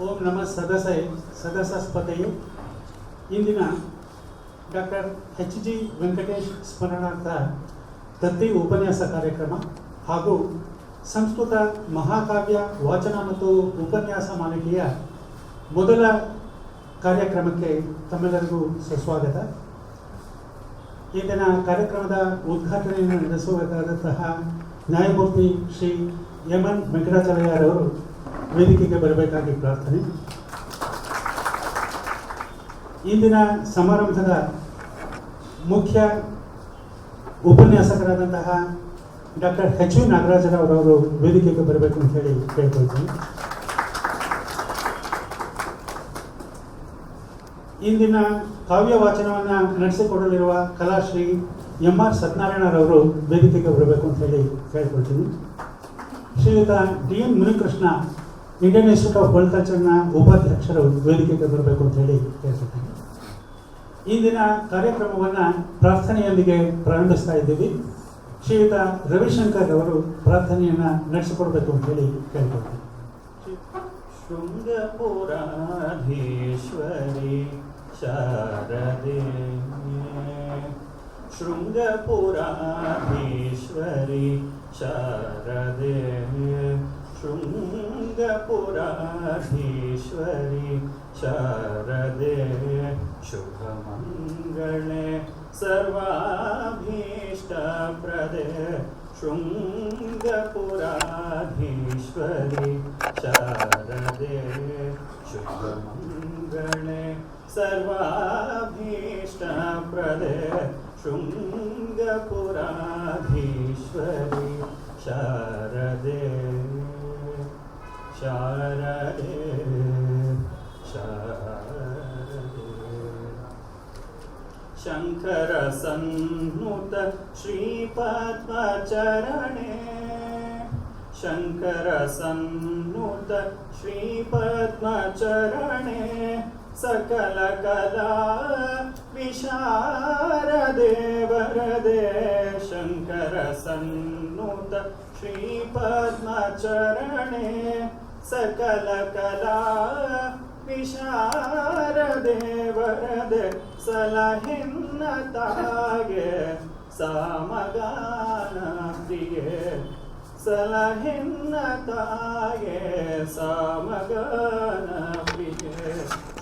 ಓಂ ನಮಃ ಸದಸಸ್ಪತೆಯು. ಇಂದಿನ ಡಾಕ್ಟರ್ ಎಚ್.ಜಿ. ವೆಂಕಟೇಶ್ ಸ್ಮರಣಾರ್ಥ ದತ್ತಿ ಉಪನ್ಯಾಸ ಕಾರ್ಯಕ್ರಮ ಹಾಗೂ ಸಂಸ್ಕೃತ ಮಹಾಕಾವ್ಯ ವಾಚನ ಮತ್ತು ಉಪನ್ಯಾಸ ಮಾಲಿಕೆಯ ಮೊದಲ ಕಾರ್ಯಕ್ರಮಕ್ಕೆ ತಮ್ಮೆಲ್ಲರಿಗೂ ಸುಸ್ವಾಗತ. ಇಂದಿನ ಕಾರ್ಯಕ್ರಮದ ಉದ್ಘಾಟನೆಯನ್ನು ನಡೆಸಬೇಕಾದಂತಹ ನ್ಯಾಯಮೂರ್ತಿ ಶ್ರೀ ಎಂ.ಎನ್. ವೆಂಕಟಾಚಲಯ್ಯರವರು ವೇದಿಕೆಗೆ ಬರಬೇಕಾಗಿ ಪ್ರಾರ್ಥನೆ. ಇಂದಿನ ಸಮಾರಂಭದ ಮುಖ್ಯ ಉಪನ್ಯಾಸಕರಾದಂತಹ ಡಾಕ್ಟರ್ ಎಚ್.ವಿ. ನಾಗರಾಜರವರು ವೇದಿಕೆಗೆ ಬರಬೇಕು ಅಂತ ಹೇಳಿ ಕೇಳ್ಕೊಳ್ತೀನಿ. ಇಂದಿನ ಕಾವ್ಯ ವಾಚನವನ್ನು ನಡೆಸಿಕೊಡಲಿರುವ ಕಲಾಶ್ರೀ ಎಂ.ಆರ್. ಸತ್ಯನಾರಾಯಣರವರು ವೇದಿಕೆಗೆ ಬರಬೇಕು ಅಂತ ಹೇಳಿ ಕೇಳ್ಕೊಳ್ತೀನಿ. Shriyuta D N. Munikrishna, Indian Institute of World ಕಲ್ಚರ್ನ ಉಪಾಧ್ಯಕ್ಷರು ವೇದಿಕೆಗೆ ಬರಬೇಕು ಅಂತ ಹೇಳಿ ಕೇಳ್ಕೊಳ್ತೀನಿ. ಇಂದಿನ ಕಾರ್ಯಕ್ರಮವನ್ನು ಪ್ರಾರ್ಥನೆಯೊಂದಿಗೆ ಪ್ರಾರಂಭಿಸ್ತಾ ಇದ್ದೀವಿ. ಶ್ರೀಯುತ ರವಿಶಂಕರ್ ಅವರು ಪ್ರಾರ್ಥನೆಯನ್ನು ನಡೆಸಿಕೊಡ್ಬೇಕು ಅಂತ ಹೇಳಿ ಕೇಳ್ಕೊಳ್ತೀನಿ. ಶೃಂಗಪುರಾಧೀಶ್ವರಿ ಶಾರದೆ, ಶೃಂಗಪುರಾಧೀಶ್ವರಿ ಶಾರದೆ, ಶೃಂಗಪುರಾಧೀಶ್ವರಿ ಶಾರದೆ, ಶುಭಮಂಗಳೆ ಸರ್ವಾಭೀಷ್ಟಪ್ರದೆ, ಶೃಂಗಪುರಾಧೀಶ್ವರಿ ಶಾರದೆ, ಶುಭಮಂಗಳೆ ಸರ್ವಾಭೀಷ್ಟಪ್ರದೆ, ಶೃಂಗಪುರಾಧೀಶ್ವರಿ ಶಾರದೆ, ಶಾರದೆ, ಶಾರದೆ. ಶಂಕರ ಸನ್ನುತ ಶ್ರೀಪದ್ಮಚರಣೆ, ಶಂಕರ ಸನ್ನುತ ಶ್ರೀಪದ್ಮಚರಣೆ, ಸಕಲ ಕಲಾ ವಿಶಾರದೆ ವರದೆ, ಶಂಕರ ಸನ್ನುತ ಶ್ರೀಪದ್ಮಚರಣೆ, ಸಕಲ ಕಲಾ ವಿಶಾರದೆ ವರದೆ, ಸಲಹಿನ್ನ ತಾಗೆ ಸಾಮಗಾನ ಪ್ರಿಯೆ, ಸಲಹಿನ್ನ ತಾಗೆ ಸಾಮಗಾನ ಪ್ರಿಯೆ,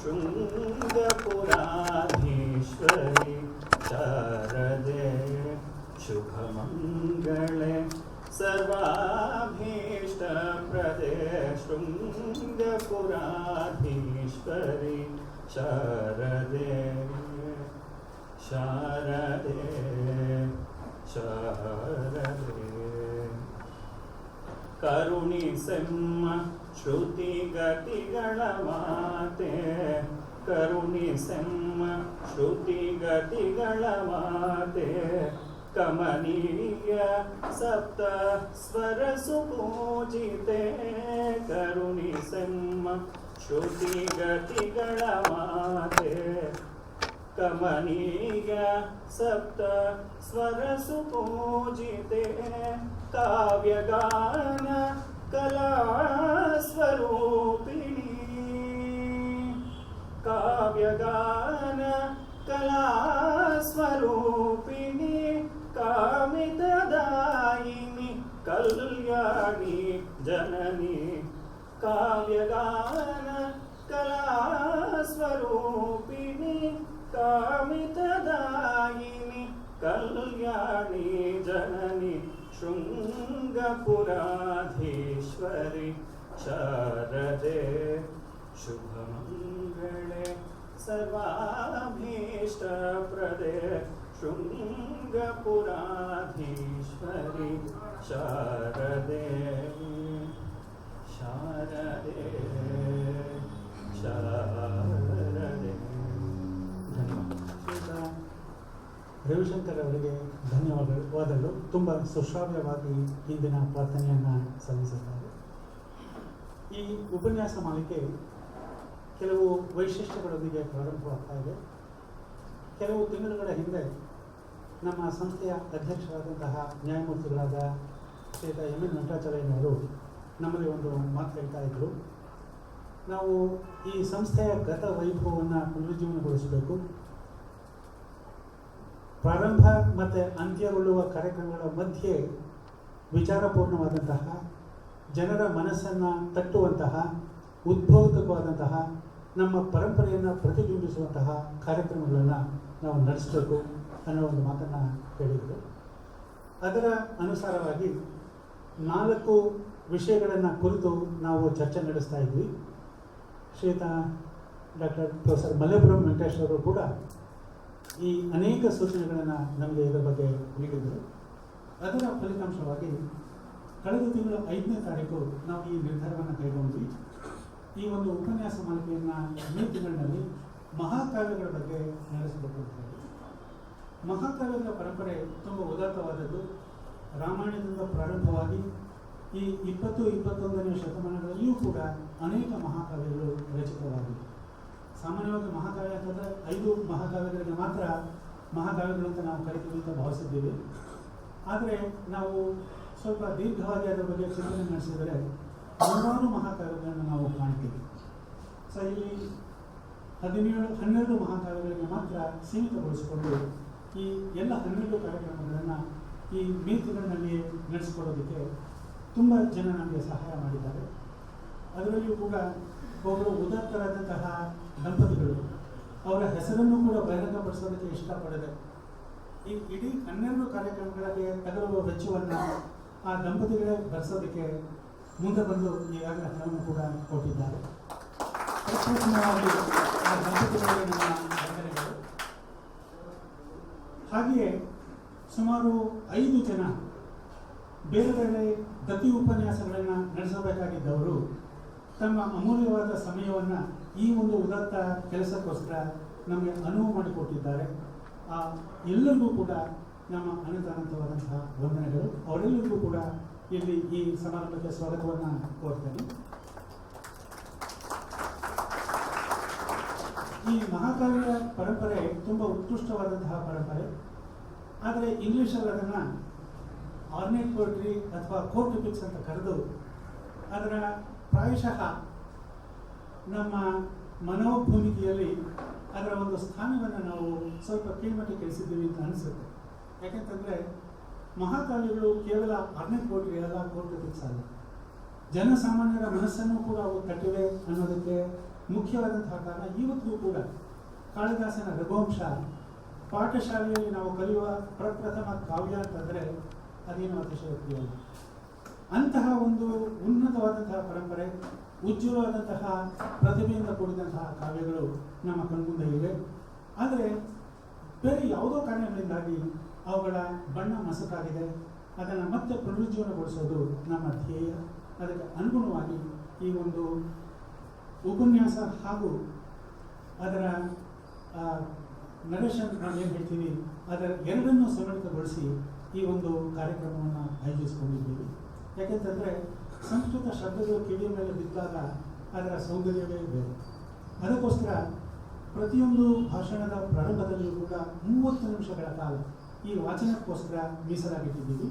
ಶೃಂಗಪುರಾಧೀಶ್ವರಿ ಶಾರದೆ, ಶುಭಮಂಗಳೆ ಸರ್ವಾಭೀಷ್ಟಪ್ರದೆ, ಶೃಂಗಪುರಾಧೀಶ್ವರಿ ಶಾರದೆ, ಶಾರದೆ, ಶಾರದೆ. ಕರುಣಿಸೆಮ್ಮ ಶ್ರುತಿಗತಿಗಳ ಮಾತೆ, ಕರುಣಿಸೆಮ್ಮ ಶ್ರುತಿಗತಿಗಳ ಮಾತೆ, ಕಮನೀಯ ಸಪ್ತ ಸ್ವರ ಸುಪೂಜಿತೆ, ಕರುಣಿಸೆಮ್ಮ ಶ್ರುತಿಗತಿಗಳ ಮಾತೆ, ಕಮನೀಯ ಸಪ್ತ ಸ್ವರ ಸುಪೂಜಿತೆ, ಕಾವ್ಯಗಾನ ಕಲಾ ಸ್ವರೂಪಿಣಿ, ಕಾವ್ಯಗಾನ ಕಲಾ ಸ್ವರೂಪಿಣಿ, ಕಾಮಿತದಾಯಿನಿ ಕಲ್ಯಾಣಿ ಜನನಿ, ಕಾವ್ಯಗಾನ ಕಲಾ ಸ್ವರೂಪಿಣಿ, ಕಾಮಿತದಾಯಿನಿ ಕಲ್ಯಾಣಿ ಜನನಿ, ಶೃಂಗಪುರಾಧೀಶ್ವರಿ ಶಾರದೆ, ಶುಭಮಂಗಳೆ ಸರ್ವಾಭೀಷ್ಟಪ್ರದೆ, ಶೃಂಗಪುರಾಧೀಶ್ವರಿ ಶಾರದೆ, ಶಾರದೆ, ಶಾರದೆ. ರವಿಶಂಕರ್ ಅವರಿಗೆ ಧನ್ಯವಾದಗಳು. ತುಂಬ ಸುಶ್ರಾವ್ಯವಾಗಿ ಇಂದಿನ ಪ್ರಾರ್ಥನೆಯನ್ನು ಸಲ್ಲಿಸಿದ್ದಾರೆ. ಈ ಉಪನ್ಯಾಸ ಮಾಲಿಕೆ ಕೆಲವು ವೈಶಿಷ್ಟ್ಯಗಳೊಂದಿಗೆ ಪ್ರಾರಂಭವಾಗ್ತಾ ಇದೆ. ಕೆಲವು ತಿಂಗಳುಗಳ ಹಿಂದೆ ನಮ್ಮ ಸಂಸ್ಥೆಯ ಅಧ್ಯಕ್ಷರಾದಂತಹ ನ್ಯಾಯಮೂರ್ತಿಗಳಾದ ಶ್ರೀಯುತ ಎಂ.ಎನ್. ವೆಂಕಟಾಚಲಯ್ಯನವರು ನಮ್ಮಲ್ಲಿ ಒಂದು ಮಾತು ಹೇಳ್ತಾ ಇದ್ದರು. ನಾವು ಈ ಸಂಸ್ಥೆಯ ಗತ ವೈಭವವನ್ನು ಪುನರುಜ್ಜೀವನಗೊಳಿಸಬೇಕು. ಪ್ರಾರಂಭ ಮತ್ತು ಅಂತ್ಯಗೊಳ್ಳುವ ಕಾರ್ಯಕ್ರಮಗಳ ಮಧ್ಯೆ ವಿಚಾರಪೂರ್ಣವಾದಂತಹ, ಜನರ ಮನಸ್ಸನ್ನು ತಟ್ಟುವಂತಹ, ಉದ್ಬೋಧಕವಾದಂತಹ, ನಮ್ಮ ಪರಂಪರೆಯನ್ನು ಪ್ರತಿಬಿಂಬಿಸುವಂತಹ ಕಾರ್ಯಕ್ರಮಗಳನ್ನು ನಾವು ನಡೆಸಬೇಕು ಅನ್ನೋ ಒಂದು ಮಾತನ್ನು ಹೇಳಿದರು. ಅದರ ಅನುಸಾರವಾಗಿ 4 ವಿಷಯಗಳನ್ನು ಕುರಿತು ನಾವು ಚರ್ಚೆ ನಡೆಸ್ತಾ ಇದ್ವಿ. ಶ್ರೀಯುತ ಡಾಕ್ಟರ್ ಪ್ರೊಫೆಸರ್ ಮಲ್ಲೇಪುರಂ ವೆಂಕಟೇಶ್ ಅವರು ಕೂಡ ಈ ಅನೇಕ ಸೂಚನೆಗಳನ್ನು ನಮಗೆ ಇದರ ಬಗ್ಗೆ ನೀಡಿದರು. ಅದರ ಫಲಿತಾಂಶವಾಗಿ ಕಳೆದ ತಿಂಗಳ 5ನೇ ತಾರೀಕು ನಾವು ಈ ನಿರ್ಧಾರವನ್ನು ಕೈಗೊಂಡ್ವಿ. ಈ ಒಂದು ಉಪನ್ಯಾಸ ಮಾಲಿಕೆಯನ್ನು ಮೇ ತಿಂಗಳಿನಲ್ಲಿ ಮಹಾಕಾವ್ಯಗಳ ಬಗ್ಗೆ ನಡೆಸಬೇಕು ಅಂತ ಹೇಳಿ. ಮಹಾಕಾವ್ಯಗಳ ಪರಂಪರೆ ತುಂಬ ಉದಾತ್ತವಾದದ್ದು. ರಾಮಾಯಣದಿಂದ ಪ್ರಾರಂಭವಾಗಿ ಈ 20-21ನೇ ಶತಮಾನಗಳಲ್ಲಿಯೂ ಕೂಡ ಅನೇಕ ಮಹಾಕಾವ್ಯಗಳು ರಚಿತವಾಗಿವೆ. ಸಾಮಾನ್ಯವಾಗಿ ಮಹಾಕಾವ್ಯ ಅಂತಂದರೆ 5 ಮಹಾಕಾವ್ಯಗಳಿಗೆ ಮಾತ್ರ ಮಹಾಕಾವ್ಯಗಳು ಅಂತ ನಾವು ಕರಿತೀವಿ ಅಂತ ಭಾವಿಸಿದ್ದೀವಿ. ಆದರೆ ನಾವು ಸ್ವಲ್ಪ ದೀರ್ಘವಾಗಿ ಅದರ ಬಗ್ಗೆ ಚಿಂತನೆ ನಡೆಸಿದರೆ 100 ಮಹಾಕಾವ್ಯಗಳನ್ನು ನಾವು ಕಾಣ್ತೀವಿ. ಸೊ ಇಲ್ಲಿ 12 ಮಹಾಕಾವ್ಯಗಳಿಗೆ ಮಾತ್ರ ಸೀಮಿತಗೊಳಿಸಿಕೊಂಡು ಈ ಎಲ್ಲ 12 ಕಾರ್ಯಕ್ರಮಗಳನ್ನು ಈ ಮೇ ತಿಂಗಳಿನಲ್ಲಿ ನಡೆಸಿಕೊಡೋದಕ್ಕೆ ತುಂಬ ಜನ ನಮಗೆ ಸಹಾಯ ಮಾಡಿದ್ದಾರೆ. ಅದರಲ್ಲಿಯೂ ಕೂಡ ಒಬ್ಬರು ಉದಾತ್ತರಾದಂತಹ ದಂಪತಿಗಳು ಅವರ ಹೆಸರನ್ನು ಕೂಡ ಬಹಿರಂಗಪಡಿಸೋದಕ್ಕೆ ಇಷ್ಟಪಡದೆ ಈ ಇಡೀ 12 ಕಾರ್ಯಕ್ರಮಗಳಿಗೆ ತಗಲುವ ವೆಚ್ಚವನ್ನು ಆ ದಂಪತಿಗಳೇ ಭರಿಸೋದಕ್ಕೆ ಮುಂದೆ ಬಂದು ಈಗಾಗಲೇ ಹಣವನ್ನು ಕೂಡ ಕೊಟ್ಟಿದ್ದಾರೆ. ಪ್ರಪ್ರಥಮವಾಗಿ ಆ ದಂಪತಿಗಳಿಗೆ ನಮ್ಮ ವಂದನೆಗಳು. ಹಾಗೆಯೇ ಸುಮಾರು 5 ಜನ ಬೇರೆ ಬೇರೆ ಗತಿ ಉಪನ್ಯಾಸಗಳನ್ನು ನಡೆಸಬೇಕಾಗಿದ್ದವರು ತಮ್ಮ ಅಮೂಲ್ಯವಾದ ಸಮಯವನ್ನು ಈ ಒಂದು ಉದಾತ್ತ ಕೆಲಸಕ್ಕೋಸ್ಕರ ನಮಗೆ ಅನುವು ಮಾಡಿಕೊಟ್ಟಿದ್ದಾರೆ. ಆ ಎಲ್ಲರಿಗೂ ಕೂಡ ನಮ್ಮ ಅನಂತವಾದಂತಹ ವಂದನೆಗಳು. ಅವರೆಲ್ಲರಿಗೂ ಕೂಡ ಇಲ್ಲಿ ಈ ಸಮಾರಂಭಕ್ಕೆ ಸ್ವಾಗತವನ್ನು ಕೋರ್ತೇನೆ. ಈ ಮಹಾಕಾವ್ಯ ಪರಂಪರೆ ತುಂಬ ಉತ್ಕೃಷ್ಟವಾದಂತಹ ಪರಂಪರೆ. ಆದರೆ ಇಂಗ್ಲೀಷಲ್ಲಿ ಅದನ್ನು ಆರ್ನೆಟ್ ಪೋಟ್ರಿ ಅಥವಾ ಕೋರ್ಟ್ ಪಿಕ್ಸ್ ಅಂತ ಕರೆದು ಅದರ ಪ್ರಾಯಶಃ ನಮ್ಮ ಮನೋಭೂಮಿಕೆಯಲ್ಲಿ ಅದರ ಒಂದು ಸ್ಥಾನವನ್ನು ನಾವು ಸ್ವಲ್ಪ ಕೀಳ್ಮಟ್ಟಕ್ಕೆ ಇಳಿಸಿದ್ದೀವಿ ಅಂತ ಅನಿಸುತ್ತೆ. ಯಾಕೆಂತಂದರೆ ಮಹಾಕಾವ್ಯಗಳು ಕೇವಲ ಆರ್ನೆಟ್ ಪೋಟ್ರಿ ಅಲ್ಲ, ಕೋರ್ಟ್ ಪಿಕ್ಸ್ ಅಲ್ಲ, ಜನಸಾಮಾನ್ಯರ ಮನಸ್ಸನ್ನು ಕೂಡ ಅವು ತಟ್ಟಿವೆ ಅನ್ನೋದಕ್ಕೆ ಮುಖ್ಯವಾದಂತಹ ಕಾರಣ ಇವತ್ತಿಗೂ ಕೂಡ ಕಾಳಿದಾಸನ ರಘುವಂಶ ಪಾಠಶಾಲೆಯಲ್ಲಿ ನಾವು ಕಲಿಯುವ ಪ್ರಪ್ರಥಮ ಕಾವ್ಯ ಅಂತಂದರೆ ಅದೇನು ಅತಿಶಯೋಕ್ತಿಯಲ್ಲ. ಅಂತಹ ಒಂದು ಉನ್ನತವಾದಂತಹ ಪರಂಪರೆ, ಉಜ್ವಲವಾದಂತಹ ಪ್ರತಿಭೆಯಿಂದ ಕೂಡಿದಂತಹ ಕಾವ್ಯಗಳು ನಮ್ಮ ಕಣ್ಮುಂದೆ ಇವೆ. ಆದರೆ ಬೇರೆ ಯಾವುದೋ ಕಾರಣಗಳಿಂದಾಗಿ ಅವುಗಳ ಬಣ್ಣ ಮಸಕಾಗಿದೆ. ಅದನ್ನು ಮತ್ತೆ ಪುನರುಜ್ಜೀವನಗೊಳಿಸೋದು ನಮ್ಮ ಧ್ಯೇಯ. ಅದಕ್ಕೆ ಅನುಗುಣವಾಗಿ ಈ ಒಂದು ಉಪನ್ಯಾಸ ಹಾಗೂ ಅದರ ನರೇಶನ್ ನಾವು ಏನು ಹೇಳ್ತೀವಿ ಅದರ ಎರಡನ್ನೂ ಸಮ್ಮಿಳಿತಗೊಳಿಸಿ ಈ ಒಂದು ಕಾರ್ಯಕ್ರಮವನ್ನು ಆಯೋಜಿಸಿಕೊಂಡಿದ್ದೀವಿ. ಯಾಕೆಂತಂದರೆ ಸಂಸ್ಕೃತ ಶಬ್ದಗಳು ಕಿವಿಯ ಮೇಲೆ ಬಿದ್ದಾಗ ಅದರ ಸೌಂದರ್ಯವೇ ಬೇರೆ. ಅದಕ್ಕೋಸ್ಕರ ಪ್ರತಿಯೊಂದು ಭಾಷಣದ ಪ್ರಾರಂಭದಲ್ಲಿಯೂ ಕೂಡ 30 ನಿಮಿಷಗಳ ಕಾಲ ಈ ವಾಚನಕ್ಕೋಸ್ಕರ ಮೀಸಲಾಗಿಟ್ಟಿದ್ದೀವಿ.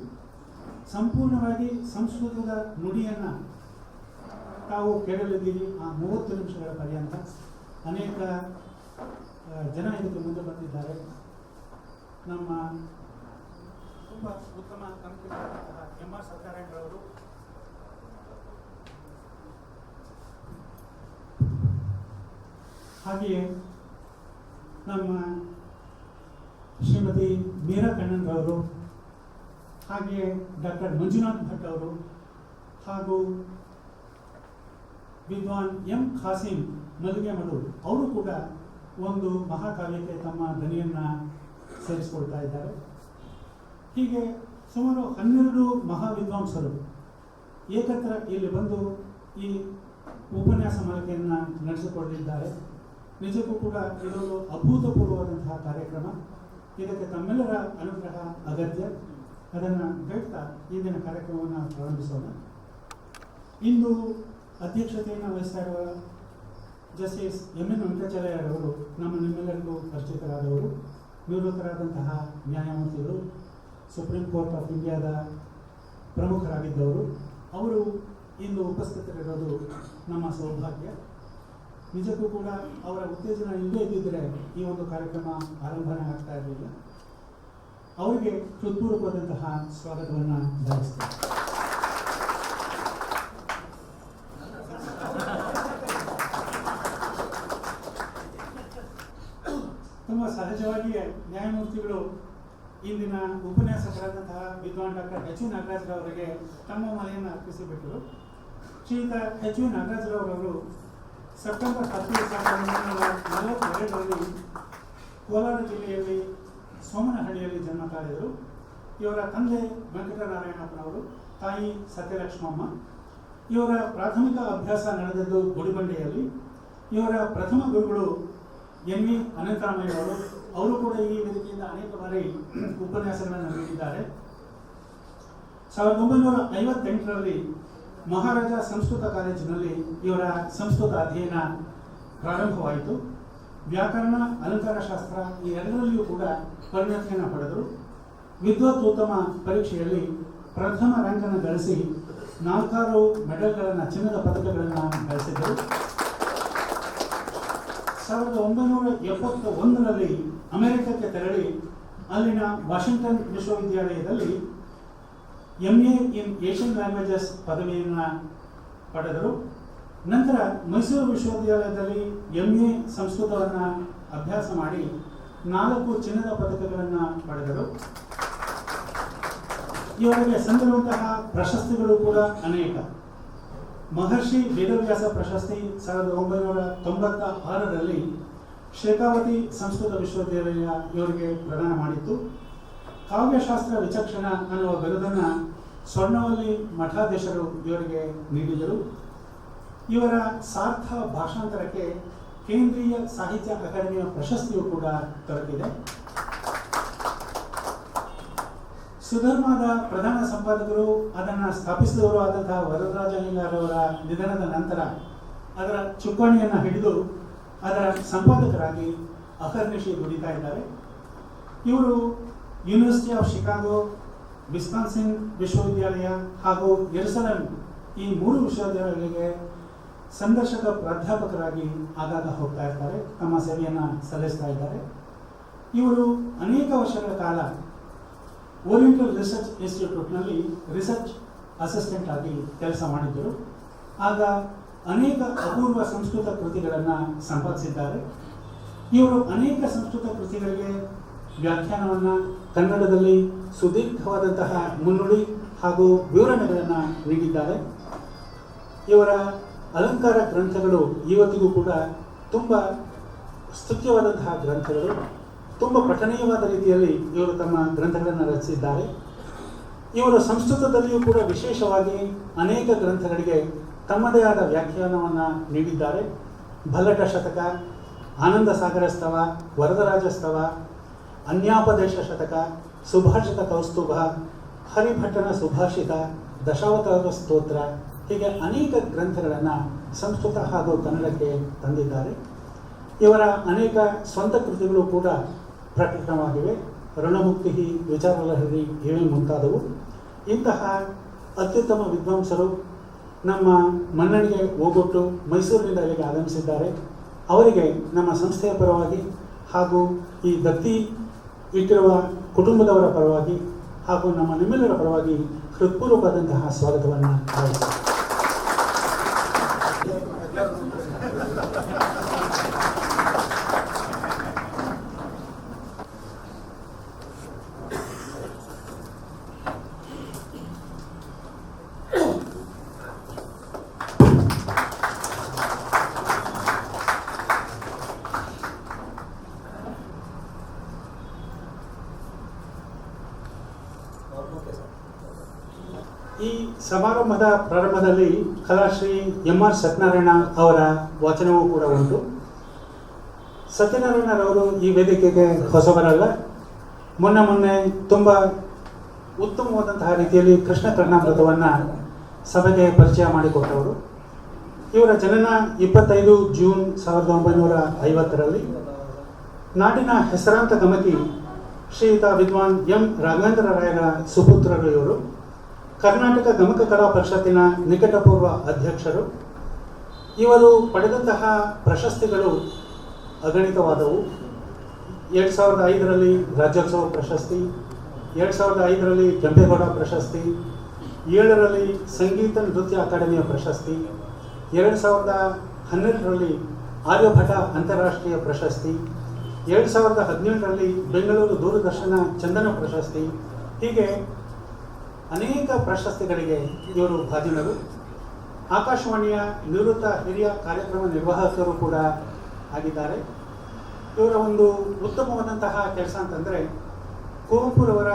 ಸಂಪೂರ್ಣವಾಗಿ ಸಂಸ್ಕೃತದ ನುಡಿಯನ್ನು ತಾವು ಕೇಳಲಿದ್ದೀರಿ. ಆ 30 ನಿಮಿಷಗಳ ಪರ್ಯಂತ ಅನೇಕ ಜನ ಇದಕ್ಕೆ ಮುಂದೆ ಬಂದಿದ್ದಾರೆ. ನಮ್ಮ ತುಂಬ ಉತ್ತಮ ಕಂಪನಿಯಾದಂತಹ MR ಸತ್ಯನಾರಾಯಣರವರು, ಹಾಗೆಯೇ ನಮ್ಮ ಶ್ರೀಮತಿ ಮೀರಾ ಕಣ್ಣನ್ರವರು, ಹಾಗೆಯೇ ಡಾಕ್ಟರ್ ಮಂಜುನಾಥ್ ಭಟ್ ಅವರು ಹಾಗೂ ವಿದ್ವಾನ್ ಎಂ ಖಾಸಿಂ ಮಲ್ಲಿಗೆ ಮಡು ಅವರು ಕೂಡ ಒಂದು ಮಹಾಕಾವ್ಯಕ್ಕೆ ತಮ್ಮ ಧ್ವನಿಯನ್ನು ಸೇರಿಸಿಕೊಳ್ತಾ ಇದ್ದಾರೆ. ಹೀಗೆ ಸುಮಾರು 12 ಮಹಾವಿದ್ವಾಂಸರು ಏಕತ್ರ ಇಲ್ಲಿ ಬಂದು ಈ ಉಪನ್ಯಾಸ ಮಾಲಿಕೆಯನ್ನು ನಡೆಸಿಕೊಂಡಿದ್ದಾರೆ. ನಿಜಕ್ಕೂ ಕೂಡ ಇದೊಂದು ಅಭೂತಪೂರ್ವವಾದಂತಹ ಕಾರ್ಯಕ್ರಮ. ಇದಕ್ಕೆ ತಮ್ಮೆಲ್ಲರ ಅನುಗ್ರಹ ಅಗತ್ಯ. ಅದನ್ನು ಹೇಳ್ತಾ ಇಂದಿನ ಕಾರ್ಯಕ್ರಮವನ್ನು ಪ್ರಾರಂಭಿಸೋಣ. ಇಂದು ಅಧ್ಯಕ್ಷತೆಯನ್ನು ವಹಿಸ್ತಾ ಇರುವ ಜಸ್ಟಿಸ್ MN ವೆಂಕಟಾಚಲಯ್ಯರವರು ನಿಮ್ಮೆಲ್ಲರಿಗೂ ಪರಿಚಿತರಾದವರು. ನಿವೃತ್ತರಾದಂತಹ ನ್ಯಾಯಮೂರ್ತಿಗಳು, ಸುಪ್ರೀಂ ಕೋರ್ಟ್ ಆಫ್ ಇಂಡಿಯಾದ ಪ್ರಮುಖರಾಗಿದ್ದವರು. ಅವರು ಇಂದು ಉಪಸ್ಥಿತರಿರೋದು ನಮ್ಮ ಸೌಭಾಗ್ಯ. ನಿಜಕ್ಕೂ ಕೂಡ ಅವರ ಉತ್ತೇಜನ ಇಲ್ಲದೇ ಇದ್ದಿದ್ದರೆ ಈ ಒಂದು ಕಾರ್ಯಕ್ರಮ ಆರಂಭನೆ ಆಗ್ತಾ ಇರಲಿಲ್ಲ. ಅವರಿಗೆ ಹೃತ್ಪೂರ್ವಕವಾದಂತಹ ಸ್ವಾಗತವನ್ನು ಬಯಸ್ತೇನೆ. ತುಂಬ ಸಹಜವಾಗಿಯೇ ನ್ಯಾಯಮೂರ್ತಿಗಳು ಇಂದಿನ ಉಪನ್ಯಾಸಕರಾದಂತಹ ವಿದ್ವಾನ್ ಡಾಕ್ಟರ್ ಎಚ್ ವಿ ನಾಗರಾಜರವರಿಗೆ ತಮ್ಮ ಮನೆಯನ್ನು ಅರ್ಪಿಸಿಬಿಟ್ಟರು. ಶ್ರೀಯುತ ಎಚ್ ವಿ ನಾಗರಾಜರವರು ಸೆಪ್ಟೆಂಬರ್ 10, 1942ರಲ್ಲಿ ಕೋಲಾರ ಜಿಲ್ಲೆಯಲ್ಲಿ ಸೋಮನಹಳ್ಳಿಯಲ್ಲಿ ಜನ್ಮ ತಾಳಿದರು. ಇವರ ತಂದೆ ವೆಂಕಟನಾರಾಯಣಪ್ಪನವರು, ತಾಯಿ ಸತ್ಯಲಕ್ಷ್ಮಮ್ಮ. ಇವರ ಪ್ರಾಥಮಿಕ ಅಭ್ಯಾಸ ನಡೆದದ್ದು ಗುಡಿಬಂಡೆಯಲ್ಲಿ. ಇವರ ಪ್ರಥಮ ಗುರುಗಳು ಎನ್ ವಿ ಅನಂತರಾಮಯ್ಯವರು. ಅವರು ಕೂಡ ಈ ವೇದಿಕೆಯಿಂದ ಅನೇಕ ಬಾರಿ ಉಪನ್ಯಾಸಗಳನ್ನು ನೀಡಿದ್ದಾರೆ. 1958ರಲ್ಲಿ ಮಹಾರಾಜ ಸಂಸ್ಕೃತ ಕಾಲೇಜಿನಲ್ಲಿ ಇವರ ಸಂಸ್ಕೃತ ಅಧ್ಯಯನ ಪ್ರಾರಂಭವಾಯಿತು. ವ್ಯಾಕರಣ, ಅಲಂಕಾರ ಶಾಸ್ತ್ರ ಈ ಎರಡರಲ್ಲಿಯೂ ಕೂಡ ಪರಿಣತಿಯನ್ನು ಪಡೆದರು. ವಿದ್ವತ್ ಪರೀಕ್ಷೆಯಲ್ಲಿ ಪ್ರಥಮ ರ್ಯಾಂಕನ್ನು ಗಳಿಸಿ 4 ಮೆಡಲ್ಗಳನ್ನು, ಚಿನ್ನದ ಪದಕಗಳನ್ನು ಗಳಿಸಿದರು. 1971ರಲ್ಲಿ ಅಮೆರಿಕಕ್ಕೆ ತೆರಳಿ ಅಲ್ಲಿನ ವಾಷಿಂಗ್ಟನ್ ವಿಶ್ವವಿದ್ಯಾಲಯದಲ್ಲಿ MA ಇನ್ ಏಷ್ಯನ್ ಲ್ಯಾಂಗ್ವೇಜಸ್ ಪದವಿಯನ್ನು ಪಡೆದರು. ನಂತರ ಮೈಸೂರು ವಿಶ್ವವಿದ್ಯಾಲಯದಲ್ಲಿ MA ಸಂಸ್ಕೃತವನ್ನು ಅಭ್ಯಾಸ ಮಾಡಿ 4 ಚಿನ್ನದ ಪದಕಗಳನ್ನು ಪಡೆದರು. ಇವರಿಗೆ ಸಂದಿರುವಂತಹ ಪ್ರಶಸ್ತಿಗಳು ಕೂಡ ಅನೇಕ. ಮಹರ್ಷಿ ವೇದವ್ಯಾಸ ಪ್ರಶಸ್ತಿ 1996ರಲ್ಲಿ ಶೇಖಾವತಿ ಸಂಸ್ಕೃತ ವಿಶ್ವವಿದ್ಯಾಲಯ ಇವರಿಗೆ ಪ್ರದಾನ ಮಾಡಿತ್ತು. ಕಾವ್ಯಶಾಸ್ತ್ರ ವಿಚಕ್ಷಣ ಅನ್ನುವ ಬಿರುದನ್ನು ಸ್ವರ್ಣವಲ್ಲಿ ಮಠಾಧೀಶರು ಇವರಿಗೆ ನೀಡಿದರು. ಇವರ ಸಾರ್ಥ ಭಾಷಾಂತರಕ್ಕೆ ಕೇಂದ್ರೀಯ ಸಾಹಿತ್ಯ ಅಕಾಡೆಮಿಯ ಪ್ರಶಸ್ತಿಯು ಕೂಡ ದೊರಕಿದೆ. ಸುಧರ್ಮದ ಪ್ರಧಾನ ಸಂಪಾದಕರು, ಅದನ್ನು ಸ್ಥಾಪಿಸಿದವರು ಆದಂತಹ ವರದರಾಜ ಅಯ್ಯಂಗಾರವರ ನಿಧನದ ನಂತರ ಅದರ ಚುಕ್ಕಾಣಿಯನ್ನು ಹಿಡಿದು ಅದರ ಸಂಪಾದಕರಾಗಿ ಅಹರ್ನಿಶಿ ದುಡಿತಾ ಇದ್ದಾರೆ. ಇವರು ಯೂನಿವರ್ಸಿಟಿ ಆಫ್ ಶಿಕಾಗೋ, ವಿಸ್ಕಾನ್ಸಿನ್ ವಿಶ್ವವಿದ್ಯಾಲಯ ಹಾಗೂ ಯೆರೂಸಲೇಮ್ ಈ 3 ವಿಶ್ವವಿದ್ಯಾಲಯಗಳಿಗೆ ಸಂದರ್ಶಕ ಪ್ರಾಧ್ಯಾಪಕರಾಗಿ ಆಗಾಗ ಹೋಗ್ತಾ ಇರ್ತಾರೆ, ತಮ್ಮ ಸೇವೆಯನ್ನು ಸಲ್ಲಿಸ್ತಾ ಇದ್ದಾರೆ. ಇವರು ಅನೇಕ ವರ್ಷಗಳ ಕಾಲ ಓರಿಯೆಂಟಲ್ ರಿಸರ್ಚ್ ಇನ್ಸ್ಟಿಟ್ಯೂಟ್ನಲ್ಲಿ ರಿಸರ್ಚ್ ಅಸಿಸ್ಟೆಂಟ್ ಆಗಿ ಕೆಲಸ ಮಾಡಿದ್ದರು. ಆಗ ಅನೇಕ ಅಪೂರ್ವ ಸಂಸ್ಕೃತ ಕೃತಿಗಳನ್ನು ಸಂಪಾದಿಸಿದ್ದಾರೆ. ಇವರು ಅನೇಕ ಸಂಸ್ಕೃತ ಕೃತಿಗಳಿಗೆ ವ್ಯಾಖ್ಯಾನವನ್ನು ಕನ್ನಡದಲ್ಲಿ ಸುದೀರ್ಘವಾದಂತಹ ಮುನ್ನುಡಿ ಹಾಗೂ ವಿವರಣೆಗಳನ್ನು ನೀಡಿದ್ದಾರೆ. ಇವರ ಅಲಂಕಾರ ಗ್ರಂಥಗಳು ಇವತ್ತಿಗೂ ಕೂಡ ತುಂಬ ಸ್ತುತ್ಯವಾದಂತಹ ಗ್ರಂಥಗಳು. ತುಂಬ ಪಠಣೀಯವಾದ ರೀತಿಯಲ್ಲಿ ಇವರು ತಮ್ಮ ಗ್ರಂಥಗಳನ್ನು ರಚಿಸಿದ್ದಾರೆ. ಇವರು ಸಂಸ್ಕೃತದಲ್ಲಿಯೂ ಕೂಡ ವಿಶೇಷವಾಗಿ ಅನೇಕ ಗ್ರಂಥಗಳಿಗೆ ತಮ್ಮದೇ ಆದ ವ್ಯಾಖ್ಯಾನವನ್ನು ನೀಡಿದ್ದಾರೆ. ಭಲ್ಲಟ ಶತಕ, ಆನಂದ ಸಾಗರ ಸ್ತವ, ವರದರಾಜ ಸ್ತವ, ಅನ್ಯಾಪದೇಶ ಶತಕ, ಸುಭಾಷಿತ ಕೌಸ್ತುಭ, ಹರಿಭಟ್ಟನ ಸುಭಾಷಿತ, ದಶಾವತಾರ ಸ್ತೋತ್ರ, ಹೀಗೆ ಅನೇಕ ಗ್ರಂಥಗಳನ್ನು ಸಂಸ್ಕೃತ ಹಾಗೂ ಕನ್ನಡಕ್ಕೆ ತಂದಿದ್ದಾರೆ. ಇವರ ಅನೇಕ ಸ್ವಂತ ಕೃತಿಗಳು ಕೂಡ ಪ್ರಕಟವಾಗಿವೆ. ಋಣಮುಕ್ತಿ, ವಿಚಾರಲಹರಿ ಇವೇ ಮುಂತಾದವು. ಇಂತಹ ಅತ್ಯುತ್ತಮ ವಿದ್ವಾಂಸರು ನಮ್ಮ ಮನ್ನಣೆಗೆ ಹೋಗೊಟ್ಟು ಮೈಸೂರಿನಿಂದ ಇಲ್ಲಿಗೆ ಆಗಮಿಸಿದ್ದಾರೆ. ಅವರಿಗೆ ನಮ್ಮ ಸಂಸ್ಥೆಯ ಪರವಾಗಿ ಹಾಗೂ ಈ ದತ್ತಿ ಇಟ್ಟಿರುವ ಕುಟುಂಬದವರ ಪರವಾಗಿ ಹಾಗೂ ನಿಮ್ಮೆಲ್ಲರ ಪರವಾಗಿ ಹೃತ್ಪೂರ್ವಕವಾದಂತಹ ಸ್ವಾಗತವನ್ನು ಬಯಸುತ್ತೇನೆ. ಈ ಸಮಾರಂಭದ ಪ್ರಾರಂಭದಲ್ಲಿ ಕಲಾಶ್ರೀ MR ಸತ್ಯನಾರಾಯಣ ಅವರ ವಚನವೂ ಕೂಡ ಉಂಟು. ಸತ್ಯನಾರಾಯಣರವರು ಈ ವೇದಿಕೆಗೆ ಹೊಸಬರಲ್ಲ. ಮೊನ್ನೆ ತುಂಬ ಉತ್ತಮವಾದಂತಹ ರೀತಿಯಲ್ಲಿ ಕೃಷ್ಣ ಕರ್ಣಾಮೃತವನ್ನು ಸಭೆಗೆ ಪರಿಚಯ ಮಾಡಿಕೊಟ್ಟವರು. ಇವರ ಜನನ 25 ಜೂನ್ 1950ರಲ್ಲಿ. ನಾಡಿನ ಹೆಸರಾಂತ ಗಮಕಿ ಶ್ರೀಯುತ ವಿದ್ವಾನ್ M ರಾಘವೇಂದ್ರ ರಾಯರ ಸುಪುತ್ರರು ಇವರು. ಕರ್ನಾಟಕ ಗಮಕ ಕಲಾ ಪರಿಷತ್ತಿನ ನಿಕಟಪೂರ್ವ ಅಧ್ಯಕ್ಷರು. ಇವರು ಪಡೆದಂತಹ ಪ್ರಶಸ್ತಿಗಳು ಅಗಣಿತವಾದವು. 2005ರಲ್ಲಿ ರಾಜ್ಯೋತ್ಸವ ಪ್ರಶಸ್ತಿ, 2005ರಲ್ಲಿ ಕೆಂಪೇಗೌಡ ಪ್ರಶಸ್ತಿ, 7ರಲ್ಲಿ ಸಂಗೀತ ನೃತ್ಯ ಅಕಾಡೆಮಿಯ ಪ್ರಶಸ್ತಿ, 2012ರಲ್ಲಿ ಆರ್ಯಭಟ ಅಂತಾರಾಷ್ಟ್ರೀಯ ಪ್ರಶಸ್ತಿ, 2017ರಲ್ಲಿ ಬೆಂಗಳೂರು ದೂರದರ್ಶನ ಚಂದನ ಪ್ರಶಸ್ತಿ. ಹೀಗೆ ಅನೇಕ ಪ್ರಶಸ್ತಿಗಳಿಗೆ ಇವರು ಭಾಜನರು. ಆಕಾಶವಾಣಿಯ ನಿವೃತ್ತ ಹಿರಿಯ ಕಾರ್ಯಕ್ರಮ ನಿರ್ವಾಹಕರು ಕೂಡ ಆಗಿದ್ದಾರೆ. ಇವರ ಒಂದು ಉತ್ತಮವಾದಂತಹ ಕೆಲಸ ಅಂತಂದರೆ, ಕುವೆಂಪುರವರ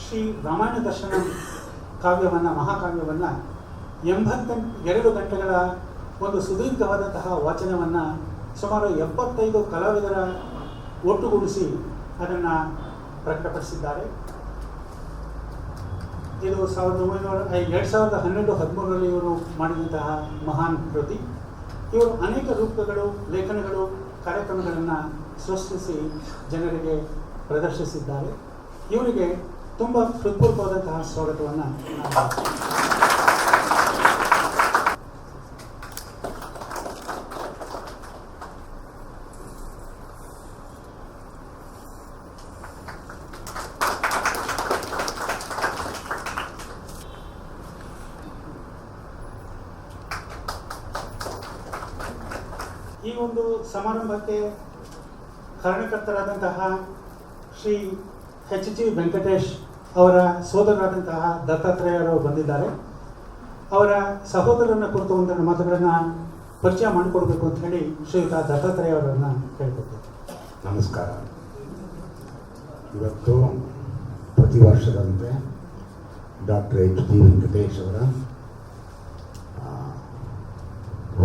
ಶ್ರೀ ರಾಮಾಯಣ ದರ್ಶನ ಕಾವ್ಯವನ್ನು, ಮಹಾಕಾವ್ಯವನ್ನು 82 ಗಂಟೆಗಳ ಒಂದು ಸುದೀರ್ಘವಾದಂತಹ ವಾಚನವನ್ನು ಸುಮಾರು 75 ಕಲಾವಿದರ ಒಟ್ಟುಗೂಡಿಸಿ ಅದನ್ನು ಪ್ರಕಟಪಡಿಸಿದ್ದಾರೆ. ಇದು 2012-13ರಲ್ಲಿ ಇವರು ಮಾಡಿದಂತಹ ಮಹಾನ್ ಕೃತಿ. ಇವರು ಅನೇಕ ರೂಪಕಗಳು, ಲೇಖನಗಳು, ಕಾರ್ಯಕ್ರಮಗಳನ್ನು ಸೃಷ್ಟಿಸಿ ಜನರಿಗೆ ಪ್ರದರ್ಶಿಸಿದ್ದಾರೆ. ಇವರಿಗೆ ತುಂಬ ಹೃತ್ಪೂರ್ವಕವಾದಂತಹ ಸ್ವಾಗತವನ್ನು ಈ ಒಂದು ಸಮಾರಂಭಕ್ಕೆ ಕಾರಣಕರ್ತರಾದಂತಹ ಶ್ರೀ HG ವೆಂಕಟೇಶ್ ಅವರ ಸೋದರರಾದಂತಹ ದತ್ತಾತ್ರೇಯರು ಬಂದಿದ್ದಾರೆ. ಅವರ ಸಹೋದರನ ಕುರಿತು ಒಂದೆರಡು ಮಾತುಗಳನ್ನು ಪರಿಚಯ ಮಾಡಿಕೊಡ್ಬೇಕು ಅಂತ ಹೇಳಿ ಶ್ರೀಯುತ ದತ್ತಾತ್ರೇಯ ಅವರನ್ನು ಕೇಳ್ಕೊಳ್ತೇವೆ. ನಮಸ್ಕಾರ. ಇವತ್ತು ಪ್ರತಿ ವರ್ಷದಂತೆ ಡಾಕ್ಟರ್ HG ವೆಂಕಟೇಶ್ ಅವರ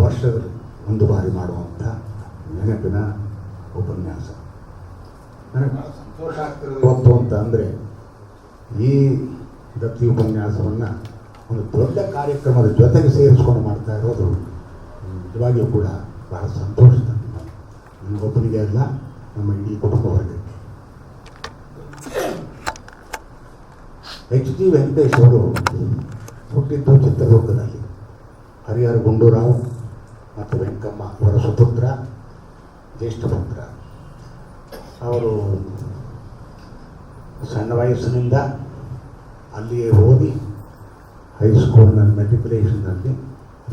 ವರ್ಷದಲ್ಲಿ ಒಂದು ಬಾರಿ ಮಾಡುವಂಥ ನೆನಪಿನ ಉಪನ್ಯಾಸ. ನನಗೆ ಭಾಳ ಸಂತೋಷ ಆಗ್ತಿರೋದು ಇವತ್ತು ಅಂತ ಅಂದರೆ, ಈ ದತ್ತಿ ಉಪನ್ಯಾಸವನ್ನು ಒಂದು ದೊಡ್ಡ ಕಾರ್ಯಕ್ರಮದ ಜೊತೆಗೆ ಸೇರಿಸ್ಕೊಂಡು ಮಾಡ್ತಾ ಇರೋದು ನಿಜವಾಗಿಯೂ ಕೂಡ ಬಹಳ ಸಂತೋಷ. ನನಗೊಬ್ಬನಿಗೆ ಅಲ್ಲ, ನಮ್ಮ ಇಡೀ ಕುಟುಂಬ ವರ್ಗಕ್ಕೆ. HG ವೆಂಕಟೇಶ್ ಅವರು ಹುಟ್ಟಿದ್ದು ಚಿತ್ರದುರ್ಗದಲ್ಲಿ. ಹರಿಹರ ಗುಂಡೂರಾವ್ ಮತ್ತು ವೆಂಕಮ್ಮ ಇವರ ಸುಪುತ್ರ, ಜ್ಯೇಷ್ಠ ಪುತ್ರ. ಅವರು ಸಣ್ಣ ವಯಸ್ಸಿನಿಂದ ಅಲ್ಲಿಯೇ ಓದಿ ಹೈಸ್ಕೂಲ್ನಲ್ಲಿ ಮೆಟ್ರಿಕ್ಯುಲೇಷನ್ನಲ್ಲಿ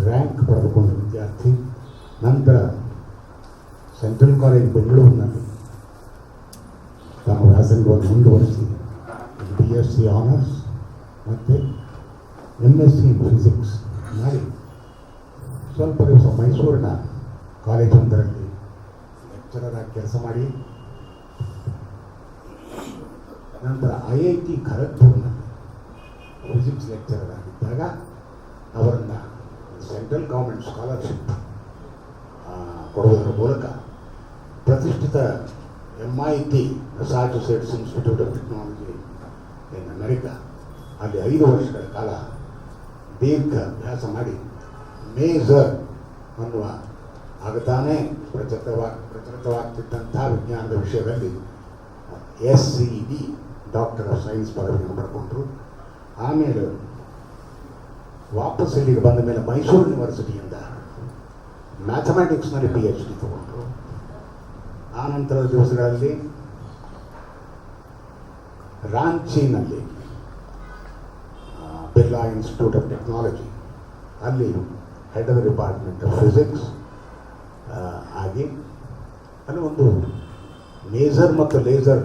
ರ್ಯಾಂಕ್ ಪಡೆದುಕೊಂಡ ವಿದ್ಯಾರ್ಥಿ. ನಂತರ ಸೆಂಟ್ರಲ್ ಕಾಲೇಜ್ ಬೆಂಗಳೂರಿನಲ್ಲಿ ತಮ್ಮ ವ್ಯಾಸಂಗವನ್ನು ಮುಂದುವರಿಸಿ BSc ಆನರ್ಸ್ ಮತ್ತು MSc ಫಿಸಿಕ್ಸ್ ಮಾಡಿ ಸ್ವಲ್ಪ ದಿವಸ ಮೈಸೂರಿನ ಕಾಲೇಜೊಂದರಲ್ಲಿ ಲೆಕ್ಚರರ್ ಆಗಿ ಕೆಲಸ ಮಾಡಿ, ನಂತರ IIT ಖರಗ್ಪುರ್ನಲ್ಲಿ ಫಿಸಿಕ್ಸ್ ಲೆಕ್ಚರರ್ ಆಗಿದ್ದಾಗ ಅವರನ್ನು ಸೆಂಟ್ರಲ್ ಗೌರ್ಮೆಂಟ್ ಸ್ಕಾಲರ್ಶಿಪ್ ಕೊಡುವುದರ ಮೂಲಕ ಪ್ರತಿಷ್ಠಿತ MIT Massachusetts institute of technology in America ಅಲ್ಲಿ 5 ವರ್ಷಗಳ ಕಾಲ ದೀರ್ಘ ಅಭ್ಯಾಸ ಮಾಡಿ ಮೇಜರ್ ಅನ್ನುವ ಆಗತಾನೇ ಪ್ರಚಲಿತವಾಗ್ತಿದ್ದಂಥ ವಿಜ್ಞಾನದ ವಿಷಯದಲ್ಲಿ SCD ಡಾಕ್ಟರ್ ಆಫ್ ಸೈನ್ಸ್ ಪದವಿಯನ್ನು ಪಡ್ಕೊಂಡ್ರು. ಆಮೇಲೆ ವಾಪಸ್ ಇಲ್ಲಿಗೆ ಬಂದ ಮೇಲೆ ಮೈಸೂರು ಯೂನಿವರ್ಸಿಟಿಯಿಂದ ಮ್ಯಾಥಮೆಟಿಕ್ಸ್ನಲ್ಲಿ PhD ತಗೊಂಡ್ರು. ಆ ನಂತರದ ದಿವಸಗಳಲ್ಲಿ ರಾಂಚಿನಲ್ಲಿ ಬಿರ್ಲಾ ಇನ್ಸ್ಟಿಟ್ಯೂಟ್ ಆಫ್ ಟೆಕ್ನಾಲಜಿ ಅಲ್ಲಿ head of the department of physics ಆಗಿ ಅಲ್ಲಿ ಒಂದು ಲೇಸರ್ ಮತ್ತು ಲೇಸರ್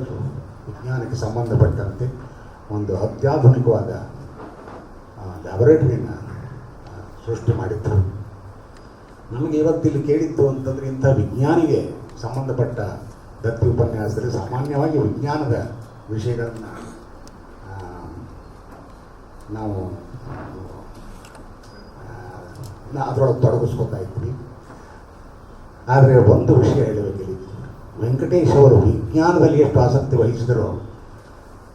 ವಿಜ್ಞಾನಕ್ಕೆ ಸಂಬಂಧಪಟ್ಟಂತೆ ಒಂದು ಅತ್ಯಾಧುನಿಕವಾದ ಲ್ಯಾಬೊರೇಟರಿಯನ್ನು ಸೃಷ್ಟಿ ಮಾಡಿದ್ರು. ನಮಗೆ ಇವತ್ತಿಲ್ಲಿ ಕೇಳಿದ್ದು ಅಂತಂದರೆ, ಇಂಥ ವಿಜ್ಞಾನಿಗೆ ಸಂಬಂಧಪಟ್ಟ ದತ್ತಿ ಉಪನ್ಯಾಸದಲ್ಲಿ ಸಾಮಾನ್ಯವಾಗಿ ವಿಜ್ಞಾನದ ವಿಷಯಗಳನ್ನು ನಾವು ಅದರೊಳಗೆ ತೊಡಗಿಸ್ಕೊತಾ ಇದ್ವಿ. ಆದರೆ ಒಂದು ವಿಷಯ ಹೇಳಬೇಕಿಲ್ಲಿ, ವೆಂಕಟೇಶ್ ಅವರು ವಿಜ್ಞಾನದಲ್ಲಿ ಎಷ್ಟು ಆಸಕ್ತಿ ವಹಿಸಿದರೋ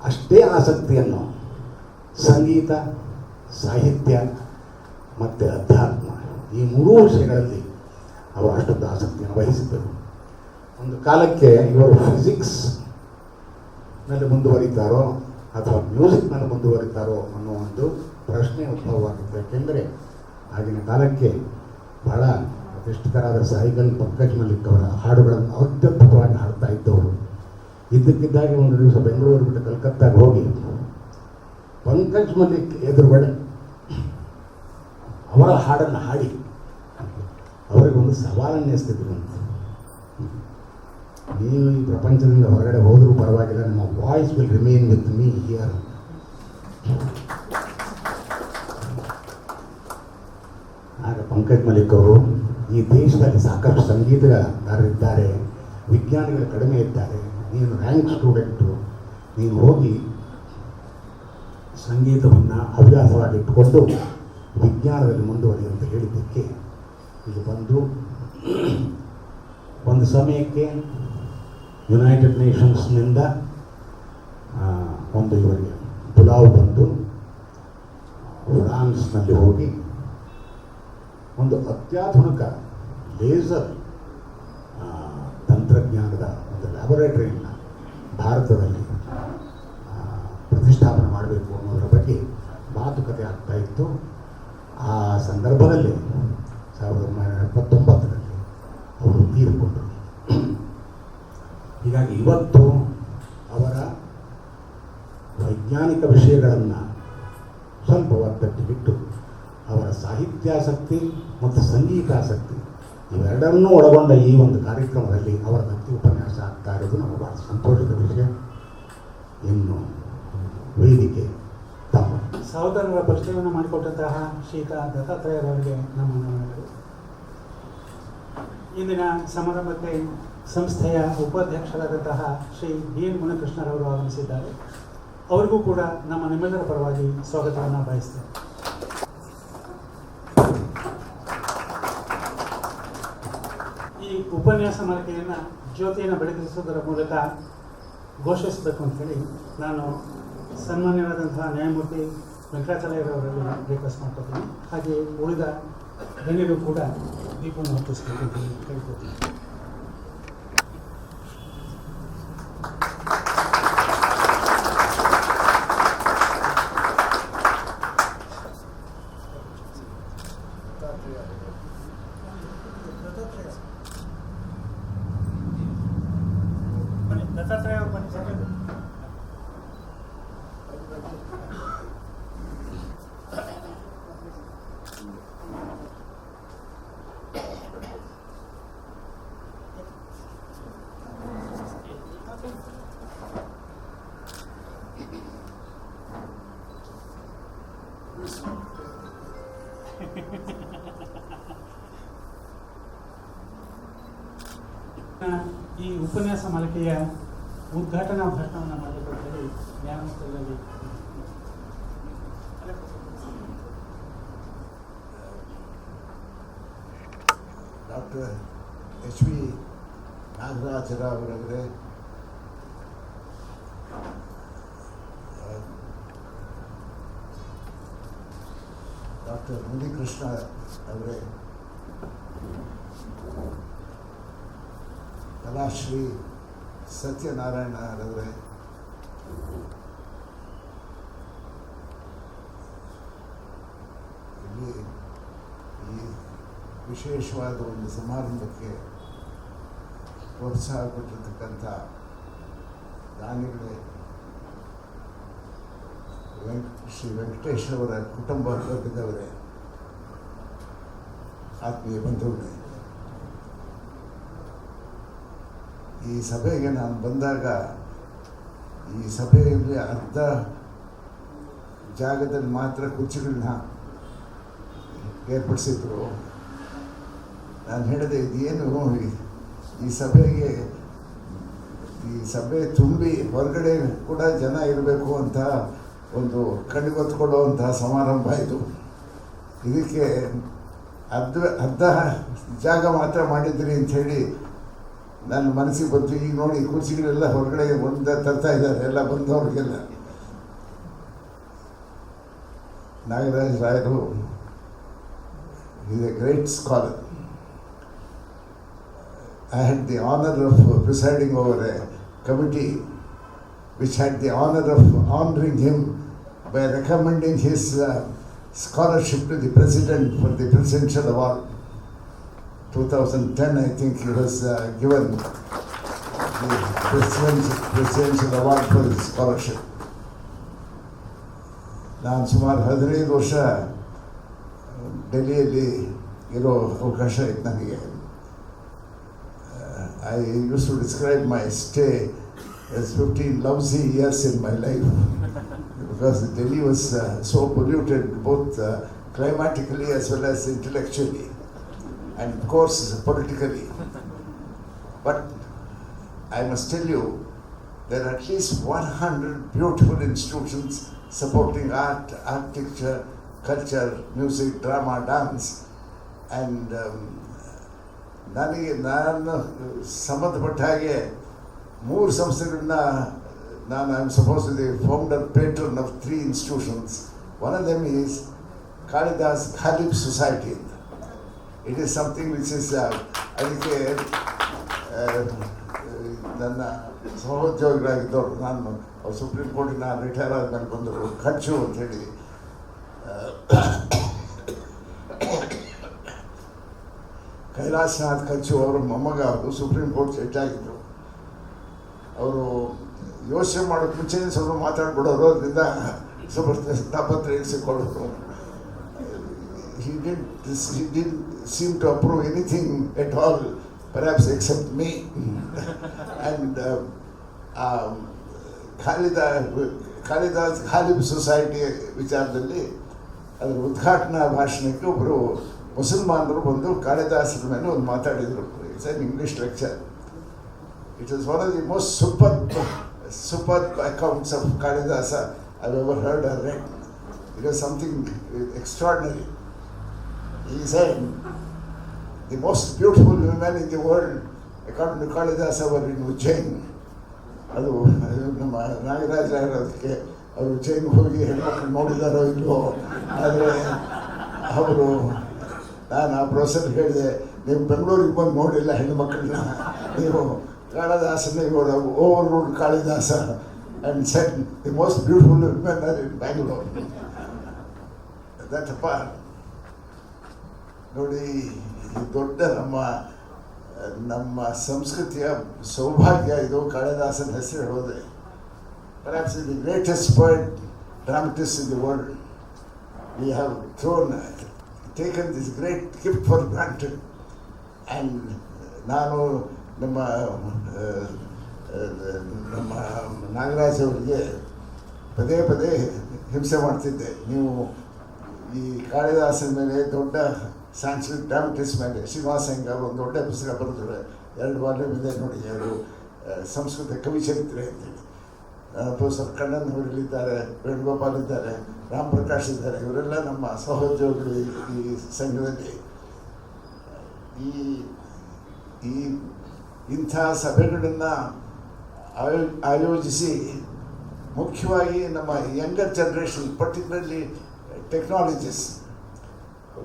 ಅಷ್ಟೇ ಆಸಕ್ತಿಯನ್ನು ಸಂಗೀತ, ಸಾಹಿತ್ಯ ಮತ್ತು ಅಧ್ಯಾತ್ಮ ಈ 3 ವಿಷಯಗಳಲ್ಲಿ ಅವರು ಅಷ್ಟೊಂದು ಆಸಕ್ತಿಯನ್ನು ವಹಿಸಿದ್ದರು. ಒಂದು ಕಾಲಕ್ಕೆ ಇವರು ಫಿಸಿಕ್ಸ್ನಲ್ಲಿ ಮುಂದುವರಿತಾರೋ ಅಥವಾ ಮ್ಯೂಸಿಕ್ನಲ್ಲಿ ಮುಂದುವರಿತಾರೋ ಅನ್ನೋ ಒಂದು ಪ್ರಶ್ನೆ ಉದ್ಭವವಾಗಿತ್ತು. ಯಾಕೆಂದರೆ ಆಗಿನ ಕಾಲಕ್ಕೆ ಬಹಳ ಪ್ರತಿಷ್ಠಿತರಾದ ಸಾಯಿಗಲ್ ಪಂಕಜ್ ಮಲ್ಲಿಕ್ ಅವರ ಹಾಡುಗಳನ್ನು ಅತ್ಯದ್ಭುತವಾಗಿ ಹಾಡ್ತಾ ಇದ್ದವರು. ಇದ್ದಕ್ಕಿದ್ದಾಗೆ ಒಂದು ದಿವಸ ಬೆಂಗಳೂರು ಬಿಟ್ಟು ಕಲ್ಕತ್ತಾಗೆ ಹೋಗಿ ಪಂಕಜ್ ಮಲ್ಲಿಕ್ ಎದುರುಗಡೆ ಅವರ ಹಾಡನ್ನು ಹಾಡಿ ಅವರಿಗೊಂದು ಸವಾಲನ್ನು ಎಸ್ತಿದ್ರಂತೆ. ನೀವು ಈ ಪ್ರಪಂಚದಿಂದ ಹೊರಗಡೆ ಹೋದರೂ ಪರವಾಗಿಲ್ಲ, ನಿಮ್ಮ voice will remain with me here. ಆಗ ಪಂಕಜ್ ಮಲ್ಲಿಕ್ ಅವರು, ಈ ದೇಶದಲ್ಲಿ ಸಾಕಷ್ಟು ಸಂಗೀತಗಾರರಿದ್ದಾರೆ, ವಿಜ್ಞಾನಿಗಳು ಕಡಿಮೆ ಇದ್ದಾರೆ, ನೀನು ರ್ಯಾಂಕ್ ಸ್ಟೂಡೆಂಟು, ನೀನು ಹೋಗಿ ಸಂಗೀತವನ್ನು ಹವ್ಯಾಸವಾಗಿ ಇಟ್ಟುಕೊಂಡು ವಿಜ್ಞಾನದಲ್ಲಿ ಮುಂದುವರಿ ಅಂತ ಹೇಳಿದ್ದಕ್ಕೆ ಇಲ್ಲಿ ಬಂದು ಒಂದು ಸಮಯಕ್ಕೆ ಯುನೈಟೆಡ್ ನೇಷನ್ಸ್ನಿಂದ ಒಂದು ಇವರಿಗೆ ಪುಲಾವ್ ಬಂದು ಫ್ರಾನ್ಸ್ನಲ್ಲಿ ಹೋಗಿ ಒಂದು ಅತ್ಯಾಧುನಿಕ ಲೇಸರ್ ತಂತ್ರಜ್ಞಾನದ ಒಂದು ಲ್ಯಾಬೊರೇಟರಿಯನ್ನು ಭಾರತದಲ್ಲಿ ಪ್ರತಿಷ್ಠಾಪನೆ ಮಾಡಬೇಕು ಅನ್ನೋದರ ಬಗ್ಗೆ ಮಾತುಕತೆ ಆಗ್ತಾ ಇತ್ತು. ಆ ಸಂದರ್ಭದಲ್ಲಿ 1979ರಲ್ಲಿ ಅವರು ತೀರಿಕೊಂಡರು. ಹೀಗಾಗಿ ಇವತ್ತು ಅವರ ವೈಜ್ಞಾನಿಕ ವಿಷಯಗಳನ್ನು ಸ್ವಲ್ಪ ಒತ್ತಟ್ಟು ಬಿಟ್ಟು ಅವರ ಸಾಹಿತ್ಯಾಸಕ್ತಿ ಮತ್ತು ಸಂಗೀತಾಸಕ್ತಿ ಇವೆರಡನ್ನೂ ಒಳಗೊಂಡ ಈ ಒಂದು ಕಾರ್ಯಕ್ರಮದಲ್ಲಿ ಅವರ ದತ್ತಿ ಉಪನ್ಯಾಸ ಆಗ್ತಾ ಇರೋದು ನಮಗೆ ಬಹಳ ಸಂತೋಷದ ವಿಷಯ. ಇನ್ನು ವೇದಿಕೆ ತಮ್ಮ ಸಹೋದರರ ಪರಿಚಯವನ್ನು ಮಾಡಿಕೊಟ್ಟಂತಹ ಶ್ರೀಯುತ ದತ್ತಾತ್ರೇಯರವರಿಗೆ ನಮ್ಮ ನಮನಗಳು. ಇಂದಿನ ಸಮಾರಂಭಕ್ಕೆ ಸಂಸ್ಥೆಯ ಉಪಾಧ್ಯಕ್ಷರಾದಂತಹ ಶ್ರೀ BN ಮುನಿಕೃಷ್ಣರವರು ಆಗಮಿಸಿದ್ದಾರೆ. ಅವರಿಗೂ ಕೂಡ ನಿಮ್ಮೆಲ್ಲರ ಪರವಾಗಿ ಸ್ವಾಗತವನ್ನು ಬಯಸ್ತೇವೆ. ಈ ಉಪನ್ಯಾಸ ಮಾಲಿಕೆಯನ್ನು ಜ್ಯೋತಿಯನ್ನು ಬೆಳಗಿಸುವುದರ ಮೂಲಕ ಘೋಷಿಸಬೇಕು ಅಂತೇಳಿ ನಾನು ಸನ್ಮಾನ್ಯರಾದಂತಹ ನ್ಯಾಯಮೂರ್ತಿ ವೆಂಕಟಾಚಲಯ್ಯರವರಲ್ಲಿ ರಿಕ್ವೆಸ್ಟ್ ಮಾಡ್ಕೊತೀನಿ. ಹಾಗೆ ಉಳಿದ ಗಣ್ಯರು ಕೂಡ ದೀಪವನ್ನು ಹೊತ್ತಿಸಬೇಕು ಅಂತ ಕೇಳ್ಕೊತೀನಿ. ದತ್ತಾತ್ರೇಯ ಅವರು ಬನ್ನಿ ಸರ್. ಈ ಉಪನ್ಯಾಸ ಮಾಲಿಕೆಯ ಉದ್ಘಾಟನಾ ಭಾಷಣವನ್ನು ಮಾಡಬೇಕು ಅಂತ ಹೇಳಿ ನ್ಯಾಯಮೂರ್ತಿಗಳಲ್ಲಿ ಡಾಕ್ಟರ್ HV ನಾಗರಾಜರಾವ್ ಅವರವರೇ, ಡಾಕ್ಟರ್ ಮುನಿಕೃಷ್ಣ ಅವರೇ, ಕಲಾಶ್ರೀ ಸತ್ಯನಾರಾಯಣರವರೇ, ಇಲ್ಲಿ ಈ ವಿಶೇಷವಾದ ಒಂದು ಸಮಾರಂಭಕ್ಕೆ ಪ್ರೋತ್ಸಾಹ ಕೊಟ್ಟಿರ್ತಕ್ಕಂಥ ದಾನಿಗಳೇ, ಶ್ರೀ ವೆಂಕಟೇಶ್ ಅವರ ಕುಟುಂಬ ವರ್ಗದವರೇ, ಆತ್ಮೀಯ ಬಂಧುಗಳೇ, ಈ ಸಭೆಗೆ ನಾನು ಬಂದಾಗ ಈ ಸಭೆಯಲ್ಲಿ ಅರ್ಧ ಜಾಗದಲ್ಲಿ ಮಾತ್ರ ಕುರ್ಚಿಗಳನ್ನ ಏರ್ಪಡಿಸಿದ್ರು. ನಾನು ಹೇಳಿದೆ, ಇದೇನು ಈ ಸಭೆಗೆ, ಈ ಸಭೆ ತುಂಬಿ ಹೊರಗಡೆ ಕೂಡ ಜನ ಇರಬೇಕು ಅಂತ ಒಂದು ಕಣ್ಣಿಗೊತ್ಕೊಳ್ಳುವಂತಹ ಸಮಾರಂಭ ಇದು. ಇದಕ್ಕೆ ಅರ್ಧ ಜಾಗ ಮಾತ್ರ ಮಾಡಿದ್ರಿ ಅಂಥೇಳಿ ನನ್ನ ಮನಸ್ಸಿಗೆ ಬಂತು. ಈಗ ನೋಡಿ, ಕುರ್ಚಿಗಳೆಲ್ಲ ಹೊರಗಡೆ ಒಂದು ತರ್ತಾ ಇದ್ದಾರೆ ಎಲ್ಲ ಬಂದವ್ರಿಗೆಲ್ಲ. ನಾಗರಾಜ ರಾಯರು is a great scholar. I had the honor of presiding over a committee which had the honor of honoring him by recommending his scholarship to the president for the presidential award 2010, I think he was given the presidential award for his scholarship. ನಾನು ಸುಮಾರು 15 ವರ್ಷ ಡೆಲ್ಲಿಯಲ್ಲಿ ಇರೋ ಅವಕಾಶ ಇತ್ತು ನನಗೆ. I used to describe my stay as 15 lousy years in my life because Delhi was so polluted both climatically as well as intellectually and of course politically. But I must tell you, there are at least 100 beautiful institutions supporting art, architecture, culture, music, drama, dance, and ನಾನು ಸಂಬಂಧಪಟ್ಟ ಹಾಗೆ 3 ಸಂಸ್ಥೆಗಳನ್ನ I am supposed to be the founder patron of 3 institutions. One of them is Kalidas Ghalib Society. It is something which is ಅದಕ್ಕೆ ನನ್ನ ಸಹೋದ್ಯೋಗಿಗಳಾಗಿದ್ದವರು, ನಾನು ಅವ್ರು supreme ಕೋರ್ಟಿನ retire ಆದಮೇಲೆ ಬಂದರು, ಖರ್ಚು ಅಂತೇಳಿ ಕೈಲಾಸನಾಥ್ ಖರ್ಚು ಅವರ ಮೊಮ್ಮಗ, ಅವರು ಸುಪ್ರೀಂ ಕೋರ್ಟ್ ಜಡ್ಜ್ ಆಗಿದ್ದರು. ಅವರು ಯೋಚನೆ ಮಾಡೋಕ್ಕೆ ಮುಂಚೆನೇ ಸ್ವಲ್ಪ ಮಾತಾಡ್ಬಿಡೋರು, ಅದರಿಂದ ಸ್ವಲ್ಪ ತಾಪತ್ರ ಇರಿಸಿಕೊಳ್ಳೋರು. He didn't seem to approve anything at all, perhaps except me. And Kalidas Ghalib Society ವಿಚಾರದಲ್ಲಿ ಅದರ ಉದ್ಘಾಟನಾ ಭಾಷಣಕ್ಕೆ ಒಬ್ಬರು ಮುಸಲ್ಮಾನರು ಬಂದು ಕಾಳಿದಾಸರ ಮೇಲೆ ಒಂದು ಮಾತಾಡಿದರು. It's on English lecture. It was one of the most superb accounts of Kalidasa I've ever heard or read. It was something extraordinary. He said, the most beautiful women in the world, according to Kalidasa, were in Ujjain. ಅದು ನಮ್ಮ ನಾಗರಾಜ ಅದಕ್ಕೆ ಅವರು ಉಜ್ಜೈನ್ಗೆ ಹೋಗಿ ಹೆಣ್ಮಕ್ಳು ನೋಡಿದಾರೋ ಇಲ್ವೋ, ಆದರೆ ನಾನು ಆ ಪ್ರೊಫೆಸರ್ ಹೇಳಿದೆ, ನೀವು ಬೆಂಗಳೂರಿಗೆ ಬಂದು ನೋಡಿಲ್ಲ ಹೆಣ್ಣುಮಕ್ಕಳನ್ನ, ನೀವು ಕಾಳಿದಾಸನ overruled Kalidasa and said the most beautiful women are in Bangalore. That apart, ನೋಡಿ, ಈ ದೊಡ್ಡ ನಮ್ಮ ಸಂಸ್ಕೃತಿಯ ಸೌಭಾಗ್ಯ ಇದು. ಕಾಳಿದಾಸನ ಹೆಸರು ಹೇಳೋದೆ. Perhaps the greatest poet, dramatist in the world. We have taken this great gift for granted. And ನಾನು ನಮ್ಮ ನಾಗರಾಜ್ ಅವರಿಗೆ ಪದೇ ಪದೇ ಹಿಂಸೆ ಮಾಡ್ತಿದ್ದೆ. ನೀವು ಈ ಕಾಳಿದಾಸನ ಮೇಲೆ ದೊಡ್ಡ ಸಾಂಸ್ಕೃತಿಕ ಡ್ರಾಮಟಿಸ್ಟ್ ಮೇಲೆ ಶ್ರೀನಿವಾಸ ಹೆಂಗ ಅವರು ಒಂದು ದೊಡ್ಡ ಪುಸ್ತಕ ಬರೆದಿದ್ದಾರೆ, 2 ವಾಲ್ಯೂಮ್ ಇದೆ ನೋಡಿ, ಅವರು ಸಂಸ್ಕೃತ ಕವಿಚರಿತ್ರೆ ಅಂತೇಳಿ. ಪ್ರೊಫೆಸರ್ ಕಣ್ಣನ್ ಅವರಿದ್ದಾರೆ, ವೇಣುಗೋಪಾಲ್ ಇದ್ದಾರೆ, ರಾಮ್ ಪ್ರಕಾಶ್ ಇದ್ದಾರೆ, ಇವರೆಲ್ಲ ನಮ್ಮ ಸಹೋದ್ಯೋಗಿಗಳು ಈ ಸಂಘದಲ್ಲಿ. ಇಂಥ ಸಭೆಗಳನ್ನು ಆಯೋಜಿಸಿ ಮುಖ್ಯವಾಗಿ ನಮ್ಮ younger generation, particularly technologist,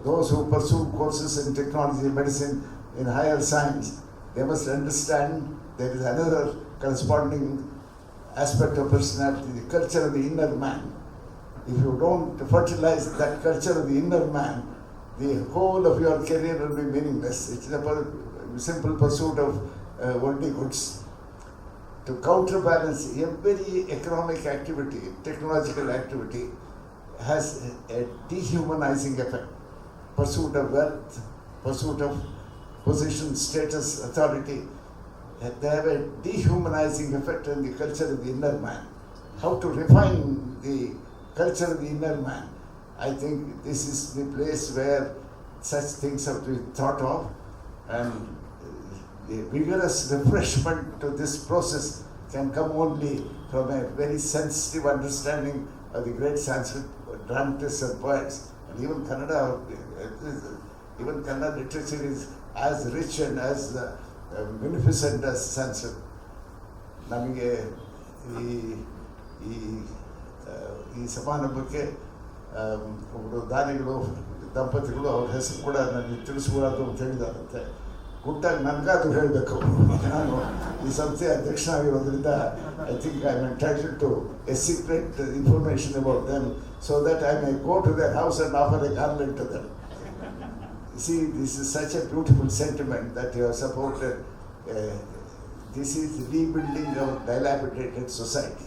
those who pursue courses in technology, medicine, in higher science, they must understand there is another corresponding aspect of personality, the culture of the inner man. If you don't fertilize that culture of the inner man, the whole of your career will be meaningless. It's a simple pursuit of worldly goods. To counterbalance every economic activity, technological activity has a dehumanizing effect. Pursuit of wealth, pursuit of position, status, authority, they have a dehumanizing effect on the culture of the inner man. How to refine the culture of the inner man? I think this is the place where such things have to be thought of, and the vigorous refreshment to this process can come only from a very sensitive understanding of the great Sanskrit dramatists and poets. And even Kannada literature is as rich and as munificent as Sanskrit. ನಮಗೆ ಈ ಸಮಾರಂಭಕ್ಕೆ ಒಬ್ಬರು ದಾನಿಗಳು, ದಂಪತಿಗಳು, ಅವ್ರ ಹೆಸರು ಕೂಡ ನನಗೆ ತಿಳಿಸ್ಬಾರ್ದು ಅಂತ ಹೇಳಿದಾರಂತೆ. ಗುಟ್ಟಾಗಿ ನನಗಾದ್ರು ಹೇಳಬೇಕು. ನಾನು ಈ ಸಂಸ್ಥೆ ಅಧ್ಯಕ್ಷನಾಗಿರೋದ್ರಿಂದ I think I am entitled to a secret information about them, so that I may go to their house and offer a garland to them. see, this is such a beautiful sentiment that you have supported. This is rebuilding our dilapidated society.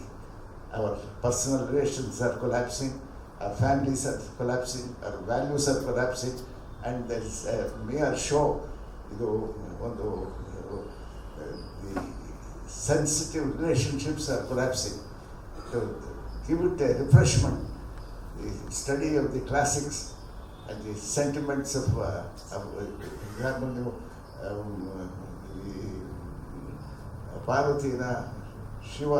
Our personal relations are collapsing, our families are collapsing, our values are collapsing, and there is a mere show. The sensitive relationships are collapsing. To give it a refreshment, the study of the classics and the sentiments of ಪಾರ್ವತಿನ ಶಿವ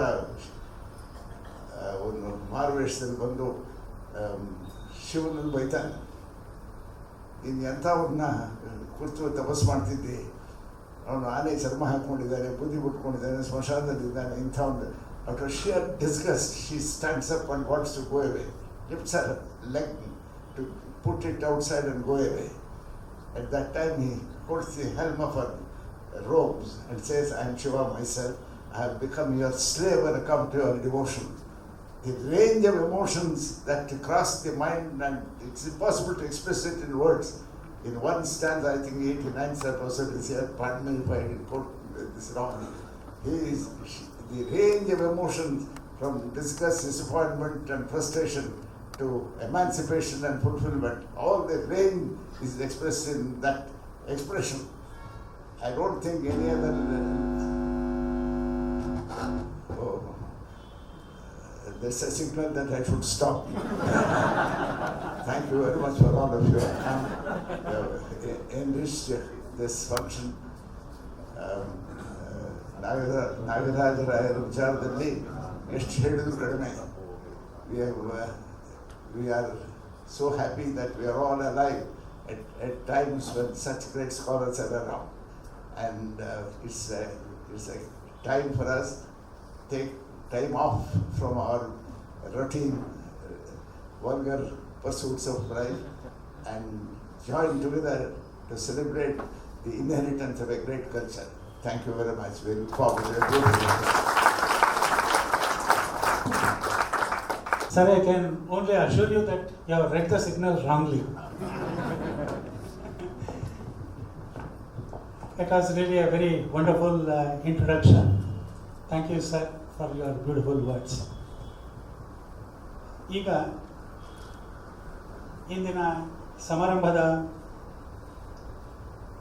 ಒಂದು ಮಾರುವೇಷದಲ್ಲಿ ಬಂದು ಶಿವನನ್ನು ಬೈತಾನೆ, ಇನ್ನು ಎಂಥವ್ರನ್ನ ಕುರಿತು ತಪಸ್ಸು ಮಾಡ್ತಿದ್ದೆ, ಅವನು ಆನೆ ಚರ್ಮ ಹಾಕ್ಕೊಂಡಿದ್ದಾನೆ, ಬುದ್ಧಿ ಬಿಟ್ಕೊಂಡಿದ್ದಾನೆ, ಸ್ಮಶಾನದಲ್ಲಿದ್ದಾನೆ, ಇಂಥ ಒಂದು out of sheer disgust she stands up and wants to go away, lifts her leg to put it outside and go away. At that time he puts the helm of her robes and says, I am Shiva myself, I have become your slave when I come to your devotion. The range of emotions that cross the mind, and it's impossible to express it in words. In one stanza, I think 89% is here, pardon me if I quote this wrong. The range of emotions from disgust, disappointment and frustration to emancipation and fulfillment, all the range is expressed in that expression. I don't think any other there's a signal that I should stop. Thank you very much for all of you. Enriched this function. ನಾಗರಾಜರಾಯರ ವಿಚಾರದಲ್ಲಿ ಎಷ್ಟು ಹೇಳಿದ್ರು ಕಡಿಮೆ. We are so happy that we are all alive at times when such great scholars are around, and it's a time for us to take time off from our routine vulgar pursuits of life and join together to celebrate the inheritance of a great culture. Thank you very much. We look forward to it. Sir, I can only assure you that you have read the signal wrongly. It was really a very wonderful introduction. Thank you, sir, for your beautiful words. ಈಗ ಇಂದಿನ ಸಮಾರಂಭದ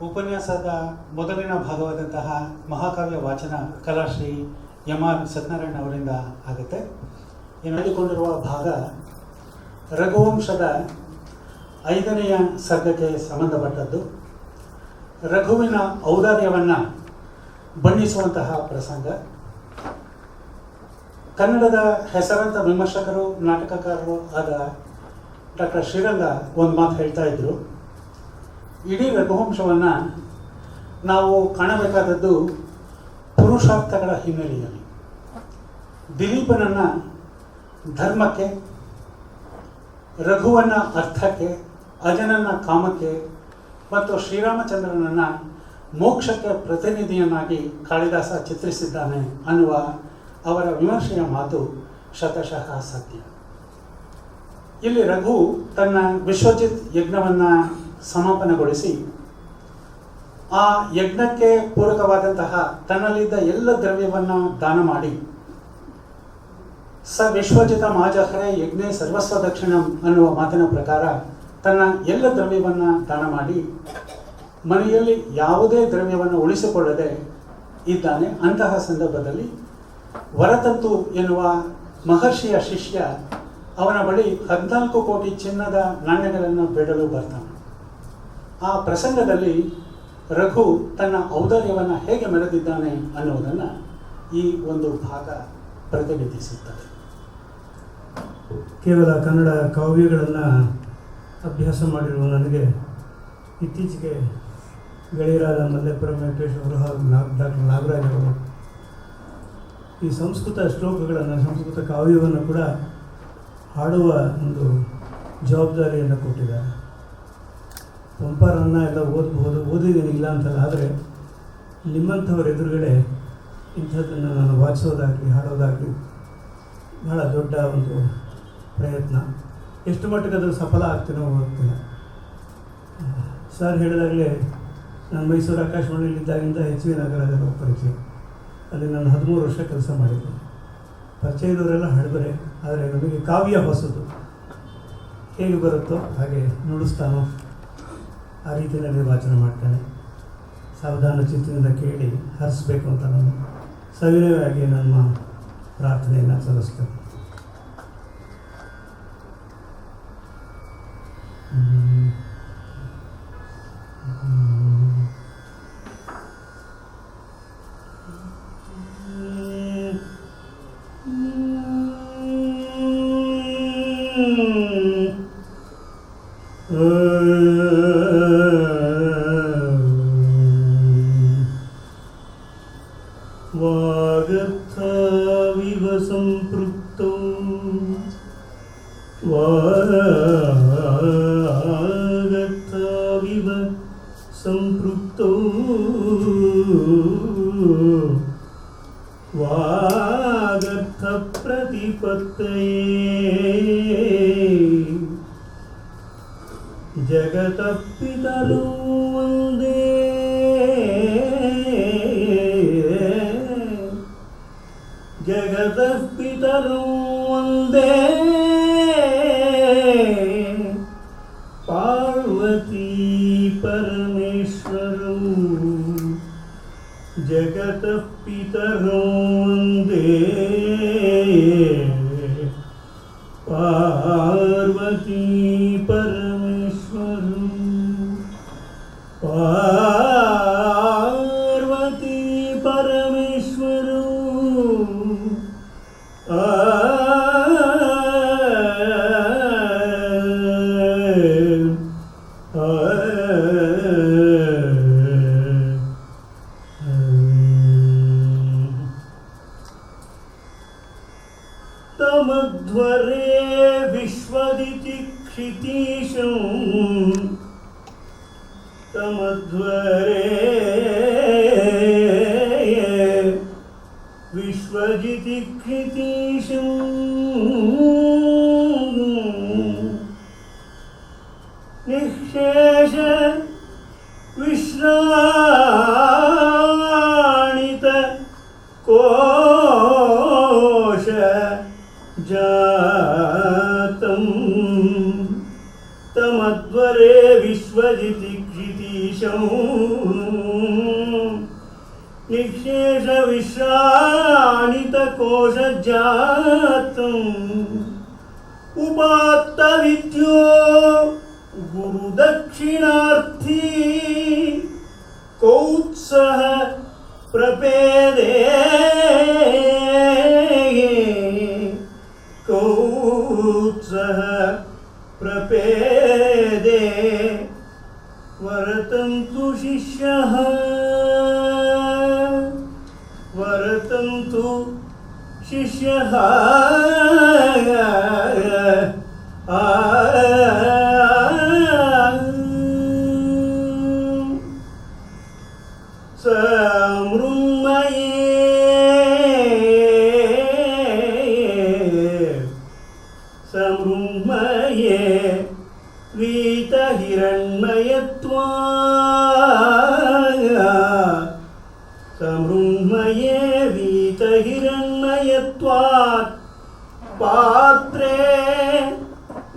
ಉಪನ್ಯಾಸದ ಮೊದಲಿನ ಭಾಗವಾದಂತಹ ಮಹಾಕಾವ್ಯ ವಾಚನ Kalashri MR. Satyanarayana ಅವರಿಂದ ಆಗುತ್ತೆ. ನಡೆದುಕೊಂಡಿರುವ ಭಾಗ ರಘುವಂಶದ 5ನೆಯ ಸರ್ಗಕ್ಕೆ ಸಂಬಂಧಪಟ್ಟದ್ದು. ರಘುವಿನ ಔದಾರ್ಯವನ್ನು ಬಣ್ಣಿಸುವಂತಹ ಪ್ರಸಂಗ. ಕನ್ನಡದ ಹೆಸರಾಂತ ವಿಮರ್ಶಕರು, ನಾಟಕಕಾರರು ಆದ ಡಾಕ್ಟರ್ ಶ್ರೀರಂಗ ಒಂದು ಮಾತು ಹೇಳ್ತಾ ಇದ್ರು, ಇಡೀ ರಘುವಂಶವನ್ನು ನಾವು ಕಾಣಬೇಕಾದದ್ದು ಪುರುಷಾರ್ಥಗಳ ಹಿನ್ನೆಲೆಯಲ್ಲಿ. ದಿಲೀಪನನ್ನು ಧರ್ಮಕ್ಕೆ, ರಘುವನ್ನು ಅರ್ಥಕ್ಕೆ, ಅಜನನ್ನು ಕಾಮಕ್ಕೆ ಮತ್ತು ಶ್ರೀರಾಮಚಂದ್ರನನ್ನು ಮೋಕ್ಷಕ್ಕೆ ಪ್ರತಿನಿಧಿಯನ್ನಾಗಿ ಕಾಳಿದಾಸ ಚಿತ್ರಿಸಿದ್ದಾನೆ ಅನ್ನುವ ಅವರ ವಿಮರ್ಶೆಯ ಮಾತು ಶತಶಃ ಸತ್ಯ. ಇಲ್ಲಿ ರಘು ತನ್ನ ವಿಶ್ವಜಿತ್ ಯಜ್ಞವನ್ನು ಸಮಾಪನಗೊಳಿಸಿ ಆ ಯಜ್ಞಕ್ಕೆ ಪೂರಕವಾದಂತಹ ತನ್ನಲ್ಲಿದ್ದ ಎಲ್ಲ ದ್ರವ್ಯವನ್ನು ದಾನ ಮಾಡಿ ಸ ವಿಶ್ವಜಿತ ಮಾಜಹರೆ ಯಜ್ಞೆ ಸರ್ವಸ್ವ ದಕ್ಷಿಣಂ ಅನ್ನುವ ಮಾತಿನ ಪ್ರಕಾರ ತನ್ನ ಎಲ್ಲ ದ್ರವ್ಯವನ್ನು ದಾನ ಮಾಡಿ ಮನೆಯಲ್ಲಿ ಯಾವುದೇ ದ್ರವ್ಯವನ್ನು ಉಳಿಸಿಕೊಳ್ಳದೆ ಇದ್ದಾನೆ. ಅಂತಹ ಸಂದರ್ಭದಲ್ಲಿ ವರತಂತು ಎನ್ನುವ ಮಹರ್ಷಿಯ ಶಿಷ್ಯ ಅವನ ಬಳಿ 14 ಕೋಟಿ ಚಿನ್ನದ ನಾಣ್ಯಗಳನ್ನು ಬೇಡಲು ಬರ್ತಾನೆ. ಆ ಪ್ರಸಂಗದಲ್ಲಿ ರಘು ತನ್ನ ಔದಾರ್ಯವನ್ನು ಹೇಗೆ ಮೆರೆದಿದ್ದಾನೆ ಅನ್ನುವುದನ್ನು ಈ ಒಂದು ಭಾಗ ಪ್ರತಿನಿಧಿಸುತ್ತದೆ. ಕೇವಲ ಕನ್ನಡ ಕಾವ್ಯಗಳನ್ನು ಅಭ್ಯಾಸ ಮಾಡಿರುವ ನನಗೆ ಇತ್ತೀಚೆಗೆ ಗೆಳೆಯರಾದ ಮಲ್ಲೇಪುರ ವೆಂಕಟೇಶ್ ಅವರು ಹಾಗೂ ಡಾಕ್ಟರ್ ನಾಗರಾಜ್ ಅವರು ಈ ಸಂಸ್ಕೃತ ಶ್ಲೋಕಗಳನ್ನು, ಸಂಸ್ಕೃತ ಕಾವ್ಯವನ್ನು ಕೂಡ ಹಾಡುವ ಒಂದು ಜವಾಬ್ದಾರಿಯನ್ನು ಕೊಟ್ಟಿದ್ದಾರೆ. ಪಂಪರನ್ನು ಎಲ್ಲ ಓದಬಹುದು, ಓದಿದ್ದೀನಿ ಇಲ್ಲ ಅಂತಲ್ಲ, ಆದರೆ ನಿಮ್ಮಂಥವ್ರ ಎದುರುಗಡೆ ಇಂಥದ್ದನ್ನು ನಾನು ವಾಚಿಸೋದಾಗಲಿ ಹಾಡೋದಾಗಲಿ ಭಾಳ ದೊಡ್ಡ ಒಂದು ಪ್ರಯತ್ನ. ಎಷ್ಟು ಮಟ್ಟಿಗೆ ಅದು ಸಫಲ ಆಗ್ತೀನೋ ಗೊತ್ತಿಲ್ಲ. ಸರ್ ಹೇಳಿದಾಗಲೇ ನಾನು ಮೈಸೂರು ಆಕಾಶವಾಣಿಯಲ್ಲಿದ್ದಾಗಿಂದ ಎಚ್ ವಿ ನಾಗರಾಜರ ಪರಿಚಯ. ಅಲ್ಲಿ ನಾನು 13 ವರ್ಷ ಕೆಲಸ ಮಾಡಿದ್ದೆ. ಪರಿಚಯದವರೆಲ್ಲ ಹಳಬರೆ, ಆದರೆ ನಮಗೆ ಕಾವ್ಯ ಹೊಸದು. ಹೇಗೆ ಬರುತ್ತೋ ಹಾಗೆ ನುಡಿಸ್ತಾನೋ ಆ ರೀತಿಯಲ್ಲಿ ವಾಚನ ಮಾಡ್ತಾನೆ. ಸಾವಧಾನ ಚಿತ್ರದಿಂದ ಕೇಳಿ ಹರಿಸ್ಬೇಕು ಅಂತ ನಾನು ಸವಿನಯವಾಗಿ ನಮ್ಮ ಪ್ರಾರ್ಥನೆಯನ್ನು ಸಲ್ಲಿಸ್ತೇನೆ. ವಾಗರ್ಥವಿವ ಸಂಪೃಕ್ತೋ ವಾಗರ್ಥವಿವ ಸಂಪೃಕ್ತೋ ವಾಗರ್ಥ ಪ್ರತಿಪತ್ತಯೇ ಜಗತಃ ಪಿತರೋ ವಂದೇ ಜಗತಃ ಪಿತರೋ ವಂದೇ ಪಾರ್ವತೀ ಪರಮೇಶ್ವರೌ ಜಗತಃ ಪಿತರೋ ವಂದೇ ಪಾರ್ವತೀ ಪರಮೇಶ್ವರೌ ಪಾರ್ವತೀ ಪರಮೇಶ್ವರೌ ತಮಧ್ವರೇ ವಿಶ್ವದಿತಿ ಕ್ಷಿತೀಶಂ ತಮಧ್ವರೇ ವಿಶ್ವಜಿತಿ ಕ್ಷಿತೀಶಂ ನಿಶೇಷ ವಿಶ್ರಾಣಿತ ಕೋಶ ಜಾತಂ ತಮಧ್ವರೇ ವಿಶ್ವಜಿತಿ ಕ್ಷಿತೀಶಂ ನಿಶೇಷ ವಿಶ್ರಾಣಿತ ಕೋಶ ಜಾತಂ ಉಪಾತ್ತ ವಿದ್ಯೋ ಗುರುದಕ್ಷಿಣಾರ್ಥಿ ಕೌತ್ಸಹ ಪ್ರಪೇದೇ ಕೌತ್ಸಹ ಪ್ರಪೇದೇ ವರತಂತು ಶಿಷ್ಯಃ ವರತಂತು ಶಿಷ್ಯಃ ಸಂಮೃಮಯೇ वीतहिरण्मयत्वा समृन्मये वीतहिरण्मयत्वात् पात्रे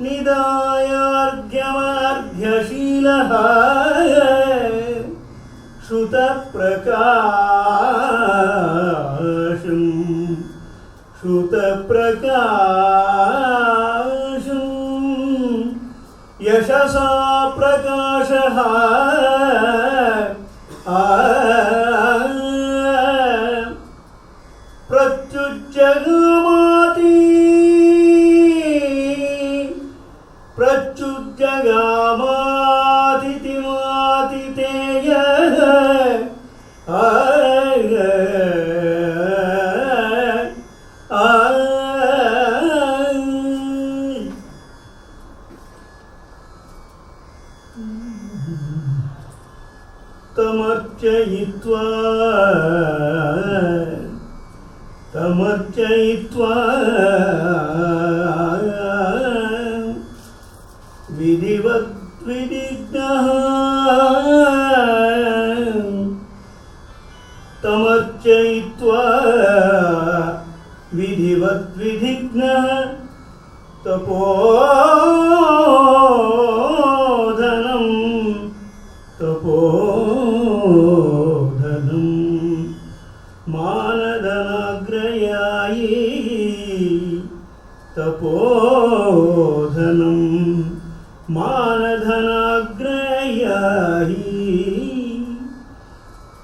निदायार्घ्यमार्घ्यशीलः श्रुतप्रकाशम् यशसा प्रकाशः प्रच्युज्जगामातिथिमातिथेय तमर्चयित्वा विधिवत् विदिग्धः विधिवद्विधिघ्नः तपोधनं मानधनाग्रयायी तपोधनं मानधनाग्रयायी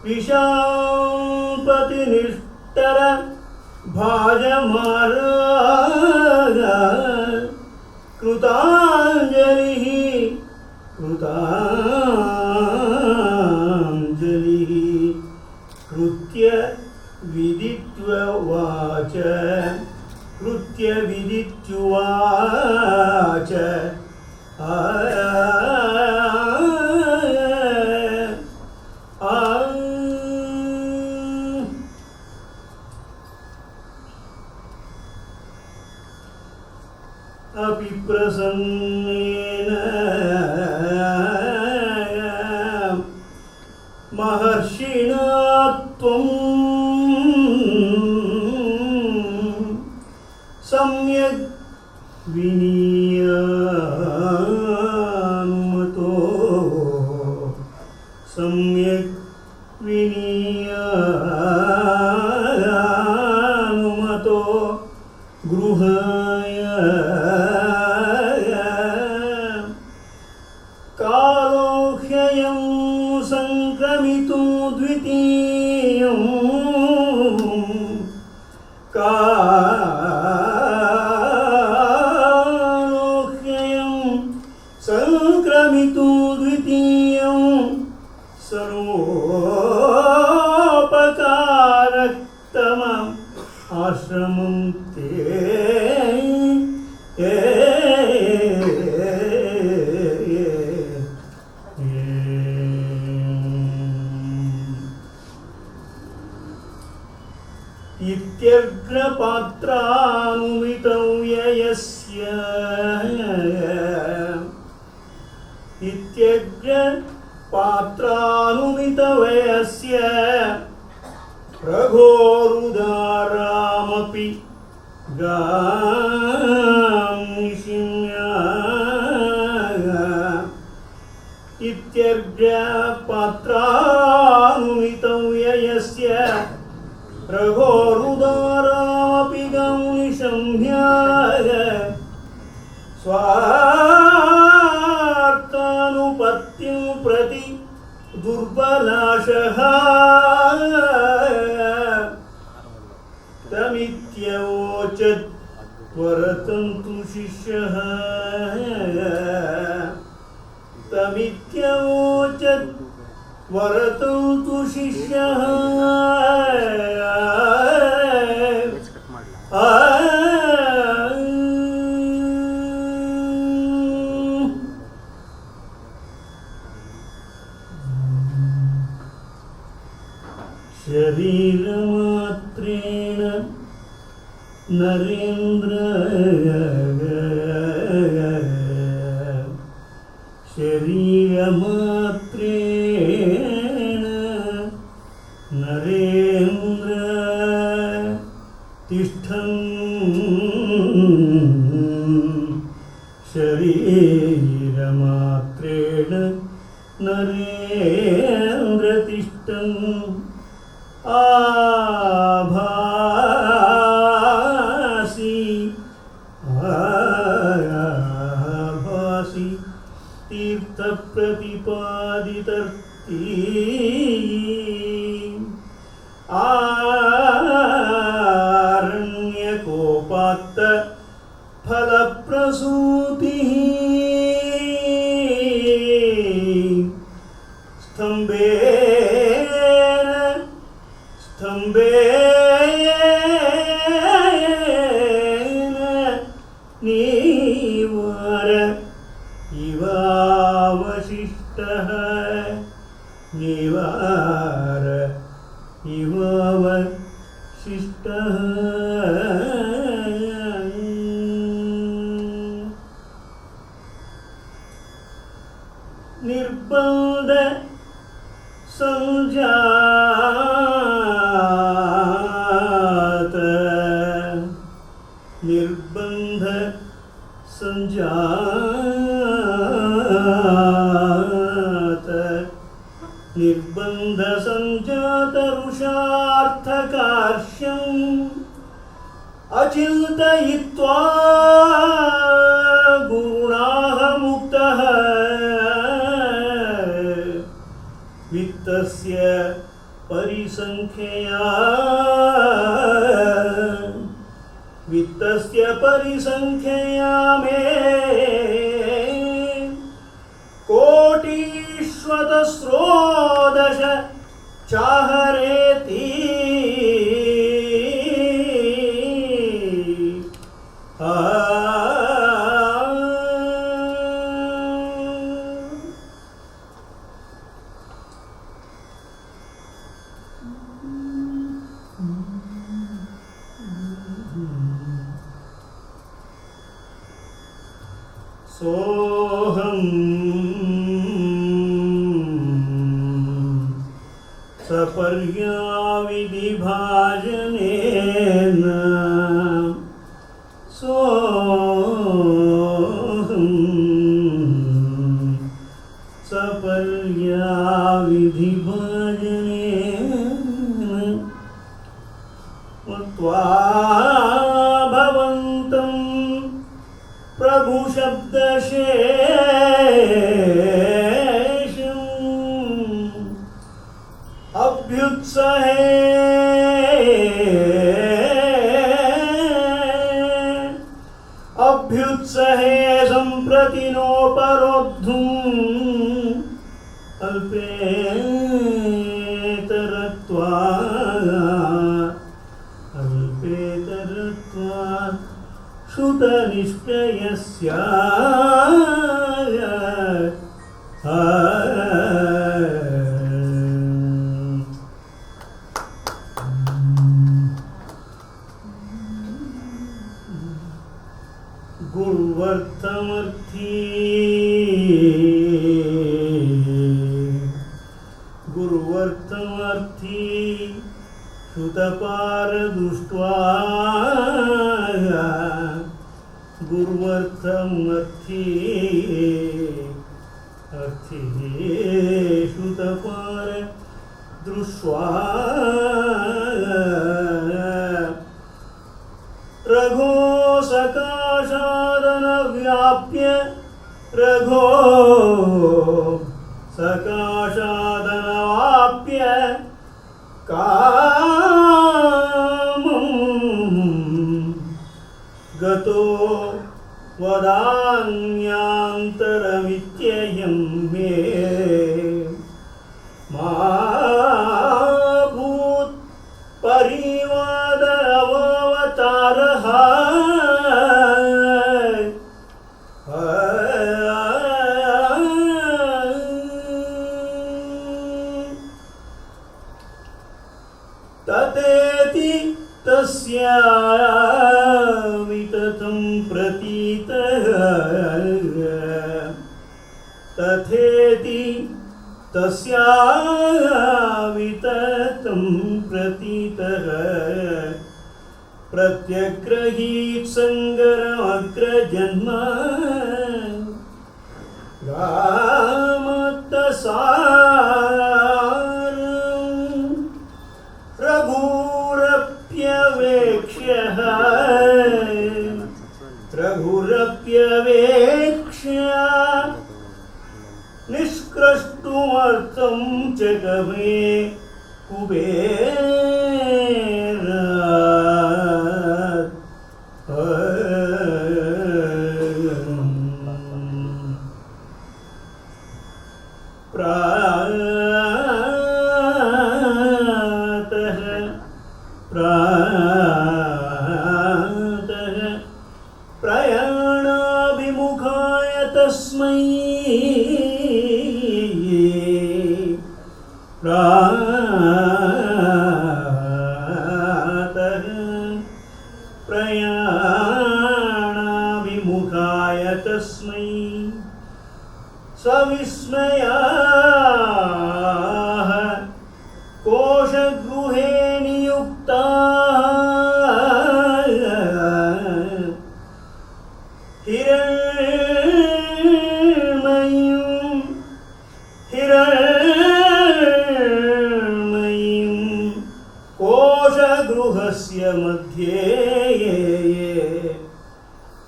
विशापतिनिष्ठर भाजमाराग कृताञ्जलिः कृत्य विदित्वाच अपि प्रसन्नेन महर्षिणा त्वं सम्यक् विनीयानुमतो गृहाय कालोह्ययं संक्रमितो द्वितीयं कालोह्ययं संक्रमितो द्वितीयं सर्वोपकारक्तमम् आश्रमं ते इत्यग्रपात्रानुमितव्यस्य प्रघोरुदारामपि गांनिशिन्या इत्यग्रपात्रानुमितव्यस्य प्रघोरुदारामपि गांनिशम्याय स्वार्थानुपत्तिं प्रति दुर्बलाशः तमित्यवोचत् वरतन्तु शिष्यः तमित्यवोचत् वरतन्तु शिष्यः शरीरमात्रेण नरेन्द्र शरीरमात्रेण नरेन्द्र तिष्ठन् शरीरमात्रेण नरेन्द्र तिष्ठन् आभासी तीर्थप्रतिपादितर्ती आरण्यकोपात्त फलप्रसूतिः स्तम्भेन निवार इवावशिष्टः निवार इवावशिष्टः निर्बंध संजात निर्बंध संजात रुषार्थकार्ष्यम् अचिन्तयित्वा गुरुणाः मुक्तः वित्तस्य परिसंख्यया मे कोटिष्वतस्रोदश चाहरेति सोऽहं सपर्याविधिभाजनेन सोऽहं सपर्याविधिभाजनेन मत्वा भवन्तं प्रभु शब्दशेषम् अभ्युत्सहे सम्प्रति नोपरोद्धुम् अल्पेतरत्वा श्रुतनिश्चयस्य गुरुवर्थमर्थी श्रुतपारदृष्ट्वा गुरुवर्थमर्थी श्रुतपार दृष्ट्वा रघो सकाशादनव्याप्य रघो सकाशादनवाप्य कामं गतो वदान्यान्तरमित्ययं मे मा भूत् परिवाद अवतारः ततेति तस्य विततं प्रतीतः तथेति तस्य विततं प्रतीतः प्रत्यग्रहीत संगरमग्रजन्म गामत्तसारम् रघुरप्यवेक्ष्य निष्कृष्टुमर्थं च गमे कुबेर प्रातः प्रयाणाभिमुखाय तस्मै प्रातः प्रयाणाभिमुखाय तस्मै सविस्मयाः कोशगृहे नियुक्ताः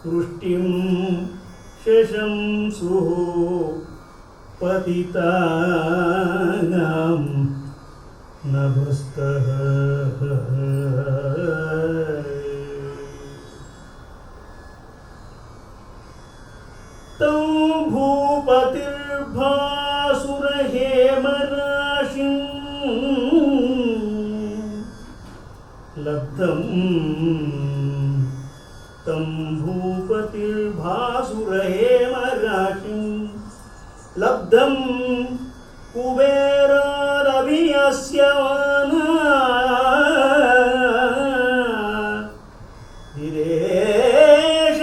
वृष्टिं शशंसुः पतितानां नभस्तः तं भूपतिर्भासुरहेमराशिं लब्धं तं भूपतिर्भासुरहेमराशिं लब्धं कुबेरादभियस्यमाना दिरेश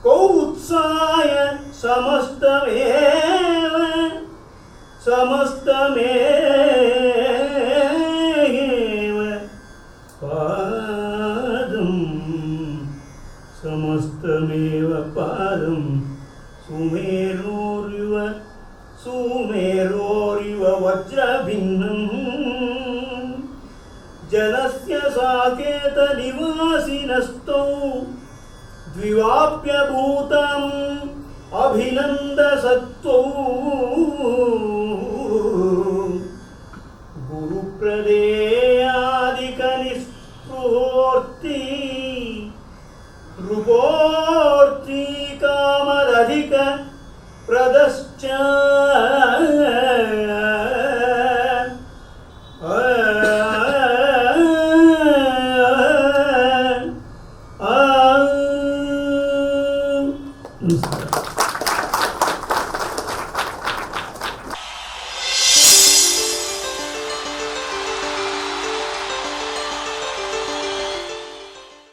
कौत्साय समस्तमेव पादं समस्तमेव पादं सुमेरोरिव वज्रभिन्नं जनस्य साकेतनिवासिनस्तौ द्विवाप्यभूतम् अभिनन्दसत्त्वौ गुरुप्रदेयादिकनिस्पृहोर्ति रूपोर्ति कामदधिक प्रदश्च ನಮಸ್ಕಾರ.